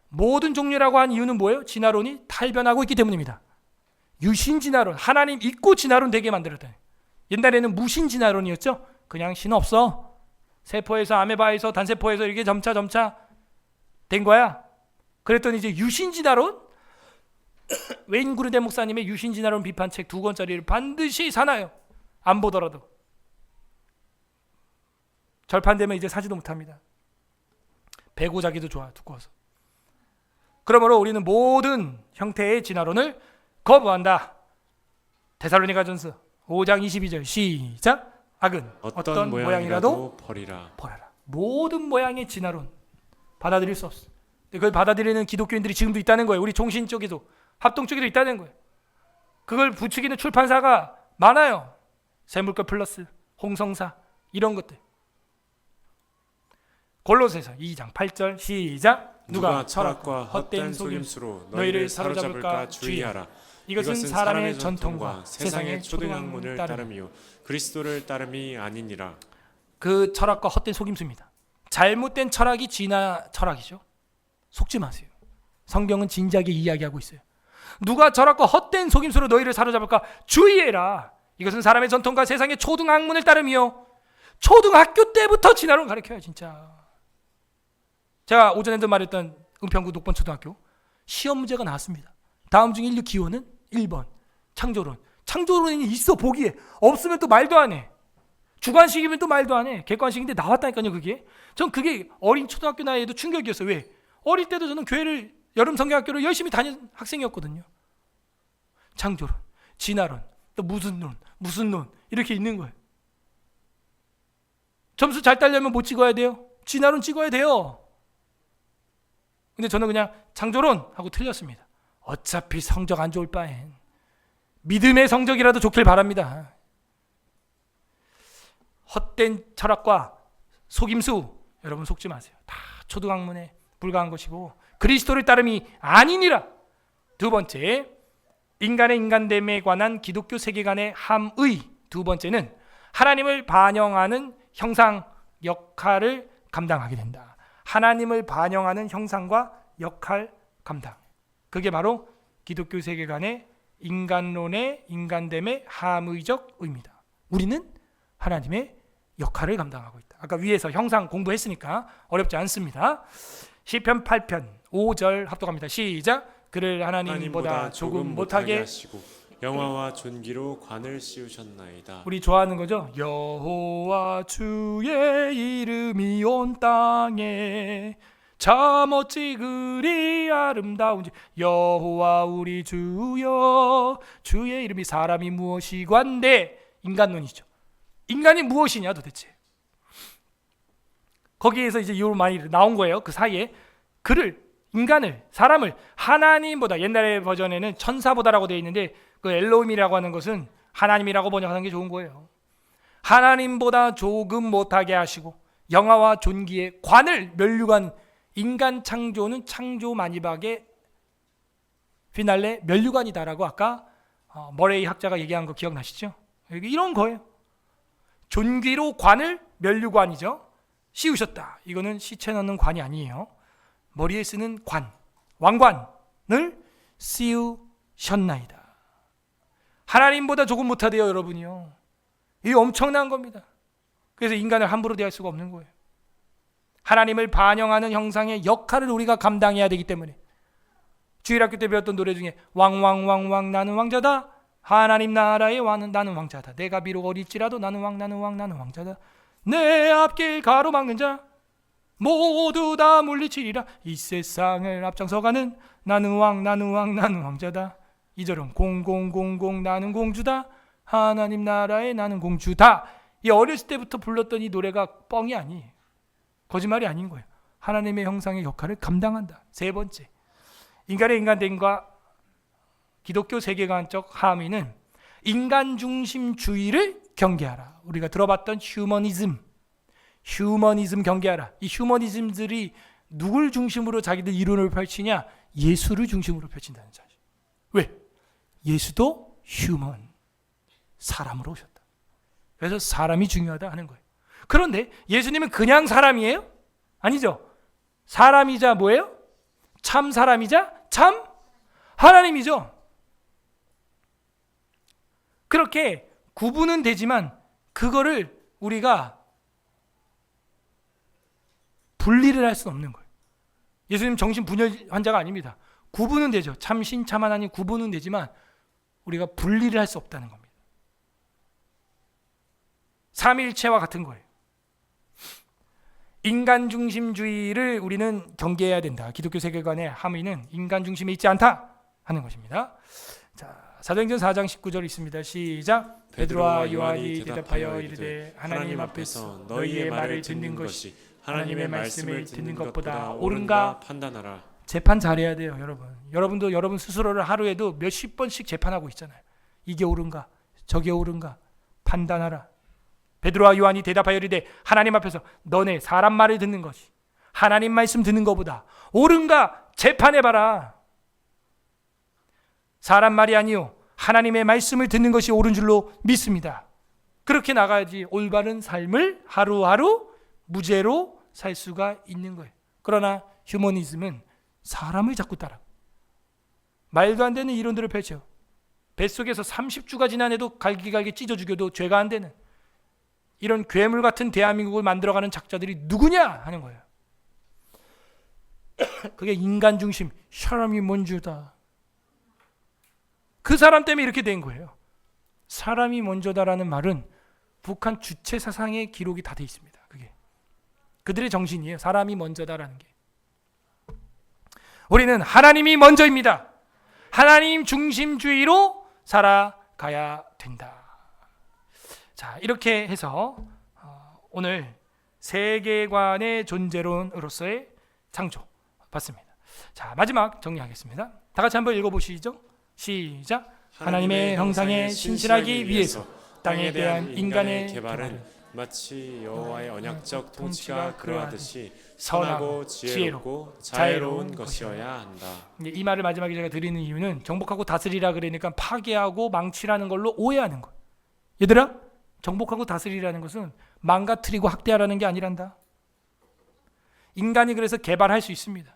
모든 종류라고 한 이유는 뭐예요? 진화론이 탈변하고 있기 때문입니다. 유신진화론, 하나님 잊고 진화론 되게 만들었다. 옛날에는 무신진화론이었죠. 그냥 신 없어, 세포에서 아메바에서 단세포에서 이렇게 점차 된 거야. 그랬더니 이제 유신진화론, 웨인 구르데 목사님의 유신진화론 비판책 2권짜리를 반드시 사놔요. 안 보더라도. 절판되면 이제 사지도 못합니다. 배고 자기도 좋아, 두꺼워서. 그러므로 우리는 모든 형태의 진화론을 거부한다. 데살로니가전서 5장 22절 시작. 악은 어떤 모양이라도 버리라. 모든 모양의 진화론 받아들일 수 없어. 그걸 받아들이는 기독교인들이 지금도 있다는 거예요. 우리 종신 쪽에도 합동 쪽에도 있다는 거예요. 그걸 부추기는 출판사가 많아요. 세물과 플러스, 홍성사 이런 것들. 골로새서 2장 8절 시작. 누가 철학과 헛된 속임수로 너희를 사로잡을까 주의하라. 이것은 사람의 전통과 세상의 초등학문을 따름이요 그리스도를 따름이 아니니라. 그 철학과 헛된 속임수입니다. 잘못된 철학이 진화 철학이죠. 속지 마세요. 성경은 진지하게 이야기하고 있어요. 누가 철학과 헛된 속임수로 너희를 사로잡을까 주의해라. 이것은 사람의 전통과 세상의 초등학문을 따름이요 초등학교 때부터 진화론 가르쳐요. 진짜 제가 오전에도 말했던 은평구 녹번 초등학교 시험 문제가 나왔습니다. 다음 중 인류 기원은 1번 창조론. 창조론이 있어 보기에 없으면 또 말도 안 해. 주관식이면 또 말도 안 해. 객관식인데 나왔다니까요. 그게 전 그게 어린 초등학교 나이에도 충격이었어요. 왜? 어릴 때도 저는 교회를 여름 성경학교를 열심히 다닌 학생이었거든요. 창조론, 진화론, 또 무슨 론 이렇게 있는 거예요. 점수 잘 따려면 뭐 찍어야 돼요? 진화론 찍어야 돼요. 근데 저는 그냥 창조론 하고 틀렸습니다. 어차피 성적 안 좋을 바엔 믿음의 성적이라도 좋길 바랍니다. 헛된 철학과 속임수 여러분 속지 마세요. 다 초등학문에 불과한 것이고 그리스도를 따름이 아니니라. 두 번째, 인간의 인간됨에 관한 기독교 세계관의 함의 두 번째는 하나님을 반영하는 형상 역할을 감당하게 된다. 하나님을 반영하는 형상과 역할 감당. 그게 바로 기독교 세계관의 인간론의 인간됨의 함의적 의미다. 우리는 하나님의 역할을 감당하고 있다. 아까 위에서 형상 공부했으니까 어렵지 않습니다. 시편 8편 5절 합독합니다. 시작. 그를 하나님보다 조금 못하게 하시고 영화와 존귀로 관을 씌우셨나이다. 우리 좋아하는 거죠. 여호와 주의 이름이 온 땅에 참 어찌 그리 아름다운지. 여호와 우리 주여. 주의 이름이 사람이 무엇이관데 인간론이죠. 인간이 무엇이냐 도대체. 거기에서 이제 이 말이 나온 거예요. 그 사이에 그를 인간을 사람을 하나님보다 옛날의 버전에는 천사보다라고 되어 있는데 그 엘로힘이라고 하는 것은 하나님이라고 번역하는 게 좋은 거예요. 하나님보다 조금 못하게 하시고 영화와 존귀의 관을 면류관. 인간 창조는 창조 만입학의 피날레 면류관이다라고 아까 머레이 학자가 얘기한 거 기억나시죠? 이런 거예요. 존귀로 관을 면류관이죠. 씌우셨다. 이거는 시체 넣는 관이 아니에요. 머리에 쓰는 관, 왕관을 씌우셨나이다. 하나님보다 조금 못하대요, 여러분이요. 이게 엄청난 겁니다. 그래서 인간을 함부로 대할 수가 없는 거예요. 하나님을 반영하는 형상의 역할을 우리가 감당해야 되기 때문에 주일학교 때 배웠던 노래 중에 왕왕왕왕 나는 왕자다. 하나님 나라의 왕은 나는 왕자다. 내가 비록 어릴지라도 나는 왕 나는 왕 나는 왕자다. 내 앞길 가로막는 자 모두 다 물리치리라. 이 세상을 앞장서가는 나는 왕 나는 왕 나는 왕자다. 2절은 공공공공 나는 공주다. 하나님 나라의 나는 공주다. 이 어렸을 때부터 불렀던 이 노래가 뻥이 아니에요. 거짓말이 아닌 거예요. 하나님의 형상의 역할을 감당한다. 세 번째, 인간의 인간됨과 기독교 세계관적 함의는 인간 중심주의를 경계하라. 우리가 들어봤던 휴머니즘 경계하라. 이 휴머니즘들이 누굴 중심으로 자기들 이론을 펼치냐? 예수를 중심으로 펼친다는 사실. 왜? 예수도 휴먼, 사람으로 오셨다. 그래서 사람이 중요하다 하는 거예요. 그런데 예수님은 그냥 사람이에요? 아니죠. 사람이자 뭐예요? 참 사람이자 참 하나님이죠. 그렇게 구분은 되지만 그거를 우리가 분리를 할 수는 없는 거예요. 예수님 정신분열 환자가 아닙니다. 구분은 되죠. 참신 참 하나님 구분은 되지만 우리가 분리를 할 수 없다는 겁니다. 삼위일체와 같은 거예요. 인간 중심주의를 우리는 경계해야 된다. 기독교 세계관의 함의는 인간 중심에 있지 않다 하는 것입니다. 자, 사도행전 4장 19절 있습니다. 시작. 베드로와 요한이 대답하여 이르되 하나님 앞에서 너희의 말을 듣는 것이 하나님의 말씀을 듣는 것보다 옳은가 판단하라. 재판 잘해야 돼요, 여러분. 여러분도 여러분 스스로를 하루에도 몇십 번씩 재판하고 있잖아요. 이게 옳은가, 저게 옳은가 판단하라. 베드로와 요한이 대답하여 이르되 하나님 앞에서 너네 사람 말을 듣는 것이 하나님 말씀 듣는 것보다 옳은가 재판해봐라. 사람 말이 아니요 하나님의 말씀을 듣는 것이 옳은 줄로 믿습니다. 그렇게 나가야지 올바른 삶을 하루하루 무죄로 살 수가 있는 거예요. 그러나 휴머니즘은 사람을 자꾸 따라 말도 안 되는 이론들을 펼쳐. 뱃속에서 30주가 지난 해도 갈기갈기 찢어 죽여도 죄가 안 되는 이런 괴물 같은 대한민국을 만들어가는 작자들이 누구냐 하는 거예요. 그게 인간 중심, 사람이 먼저다. 그 사람 때문에 이렇게 된 거예요. 사람이 먼저다라는 말은 북한 주체 사상의 기록이 다 돼 있습니다. 그게 그들의 정신이에요. 사람이 먼저다라는 게. 우리는 하나님이 먼저입니다. 하나님 중심주의로 살아가야 된다. 자, 이렇게 해서 오늘 세계관의 존재론으로서의 창조 봤습니다. 자, 마지막 정리하겠습니다. 다 같이 한번 읽어보시죠. 시작. 하나님의 형상에 신실하기 위해서 땅에 대한 인간의 개발은 마치 여호와의 언약적 통치가 그러하듯이 선하고 선하고 지혜롭고 자애로운 자애로운 것이어야 한다. 이 말을 마지막에 제가 드리는 이유는 정복하고 다스리라 그러니까 파괴하고 망치라는 걸로 오해하는 거. 얘들아, 정복하고 다스리라는 것은 망가뜨리고 학대하라는 게 아니란다. 인간이 그래서 개발할 수 있습니다.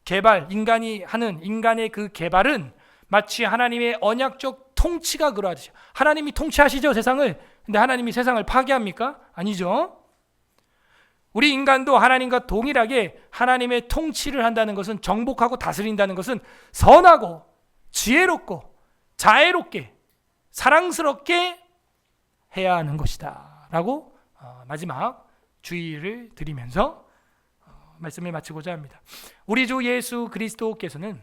개발, 인간이 하는 인간의 그 개발은 마치 하나님의 언약적 통치가 그러하듯이. 하나님이 통치하시죠, 세상을. 근데 하나님이 세상을 파괴합니까? 아니죠. 우리 인간도 하나님과 동일하게 하나님의 통치를 한다는 것은, 정복하고 다스린다는 것은 선하고 지혜롭고 자애롭게 사랑스럽게 해야 하는 것이다 라고 마지막 주의를 드리면서 말씀을 마치고자 합니다. 우리 주 예수 그리스도께서는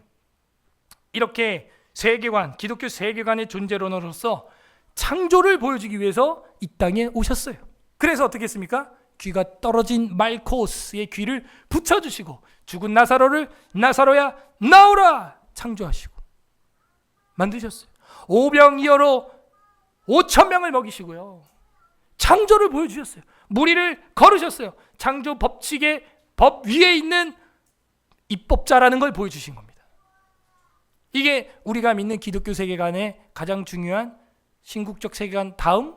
이렇게 세계관, 기독교 세계관의 존재론으로서 창조를 보여주기 위해서 이 땅에 오셨어요. 그래서 어떻게 했습니까? 귀가 떨어진 말코스의 귀를 붙여주시고 죽은 나사로를 나사로야 나오라 창조하시고 만드셨어요. 오병이어로 5,000명을 먹이시고요. 창조를 보여주셨어요. 무리를 걸으셨어요. 창조 법칙의 법 위에 있는 입법자라는 걸 보여주신 겁니다. 이게 우리가 믿는 기독교 세계관의 가장 중요한 신국적 세계관 다음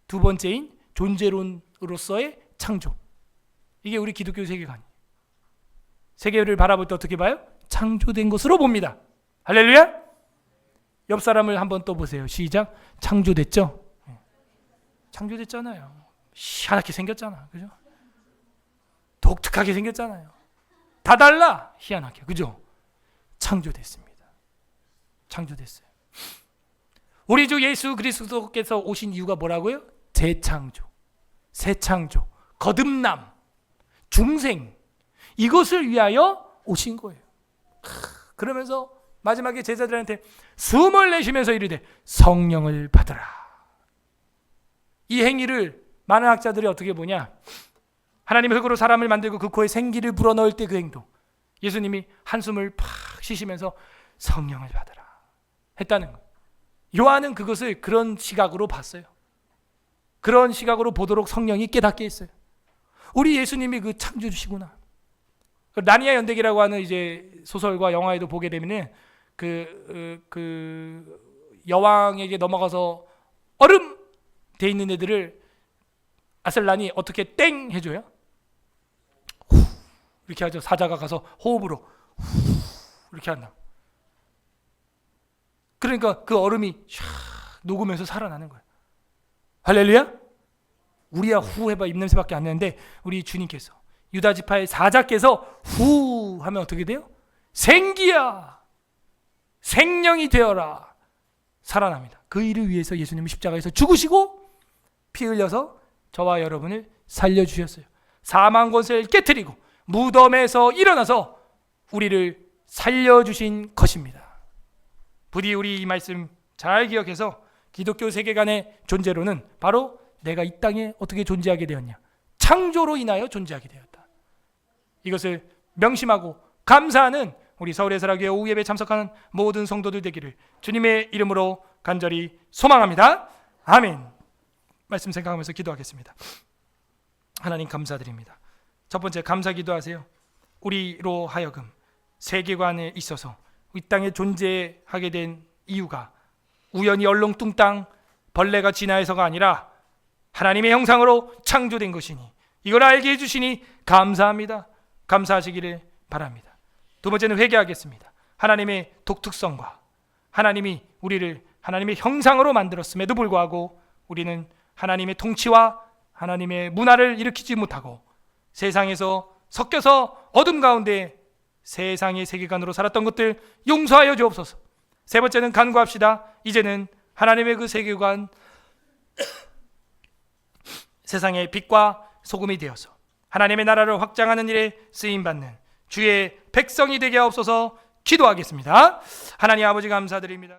두 번째인 존재론으로서의 창조. 이게 우리 기독교 세계관이에요. 세계를 바라볼 때 어떻게 봐요? 창조된 것으로 봅니다. 할렐루야. 옆 사람을 한번 또 보세요. 시작. 창조됐죠? 창조됐잖아요. 희한하게 생겼잖아. 그죠? 독특하게 생겼잖아요. 다 달라. 희한하게. 그죠? 창조됐습니다. 창조됐어요. 우리 주 예수 그리스도께서 오신 이유가 뭐라고요? 재창조, 새창조, 거듭남, 중생, 이것을 위하여 오신 거예요. 그러면서 마지막에 제자들한테 숨을 내쉬면서 이르되 성령을 받으라. 이 행위를 많은 학자들이 어떻게 보냐? 하나님의 흙으로 사람을 만들고 그 코에 생기를 불어넣을 때 그 행동, 예수님이 한숨을 팍 쉬시면서 성령을 받으라 했다는 거예요. 요한은 그것을 그런 시각으로 봤어요. 그런 시각으로 보도록 성령이 깨닫게 했어요. 우리 예수님이 그 창조주시구나. 나니아 연대기라고 하는 이제 소설과 영화에도 보게 되면은 그 여왕에게 넘어가서 얼음 돼 있는 애들을 아슬란이 어떻게 땡 해줘요? 후 이렇게 하죠. 사자가 가서 호흡으로 후 이렇게 한다. 그러니까 그 얼음이 샥 녹으면서 살아나는 거예요. 할렐루야. 우리야 후 해봐 입냄새밖에 안 나는데 우리 주님께서 유다 지파의 사자께서 후 하면 어떻게 돼요? 생기야 생명이 되어라 살아납니다. 그 일을 위해서 예수님은 십자가에서 죽으시고 피 흘려서 저와 여러분을 살려주셨어요. 사망 권세를 깨뜨리고 무덤에서 일어나서 우리를 살려주신 것입니다. 부디 우리 이 말씀 잘 기억해서 기독교 세계관의 존재로는 바로 내가 이 땅에 어떻게 존재하게 되었냐, 창조로 인하여 존재하게 되었다. 이것을 명심하고 감사하는 우리 서울의 사랑교회 오후 예배 참석하는 모든 성도들 되기를 주님의 이름으로 간절히 소망합니다. 아멘. 말씀 생각하면서 기도하겠습니다. 하나님 감사드립니다. 첫 번째 감사 기도하세요. 우리로 하여금 세계관에 있어서 이 땅에 존재하게 된 이유가 우연히 얼렁뚱땅 벌레가 진화해서가 아니라 하나님의 형상으로 창조된 것이니 이걸 알게 해주시니 감사합니다. 감사하시기를 바랍니다. 두 번째는 회개하겠습니다. 하나님의 독특성과 하나님이 우리를 하나님의 형상으로 만들었음에도 불구하고 우리는 하나님의 통치와 하나님의 문화를 일으키지 못하고 세상에서 섞여서 어둠 가운데 세상의 세계관으로 살았던 것들 용서하여 주옵소서. 세 번째는 간구합시다. 이제는 하나님의 그 세계관 세상의 빛과 소금이 되어서 하나님의 나라를 확장하는 일에 쓰임받는 주의 백성이 되게 하옵소서. 기도하겠습니다. 하나님 아버지 감사드립니다.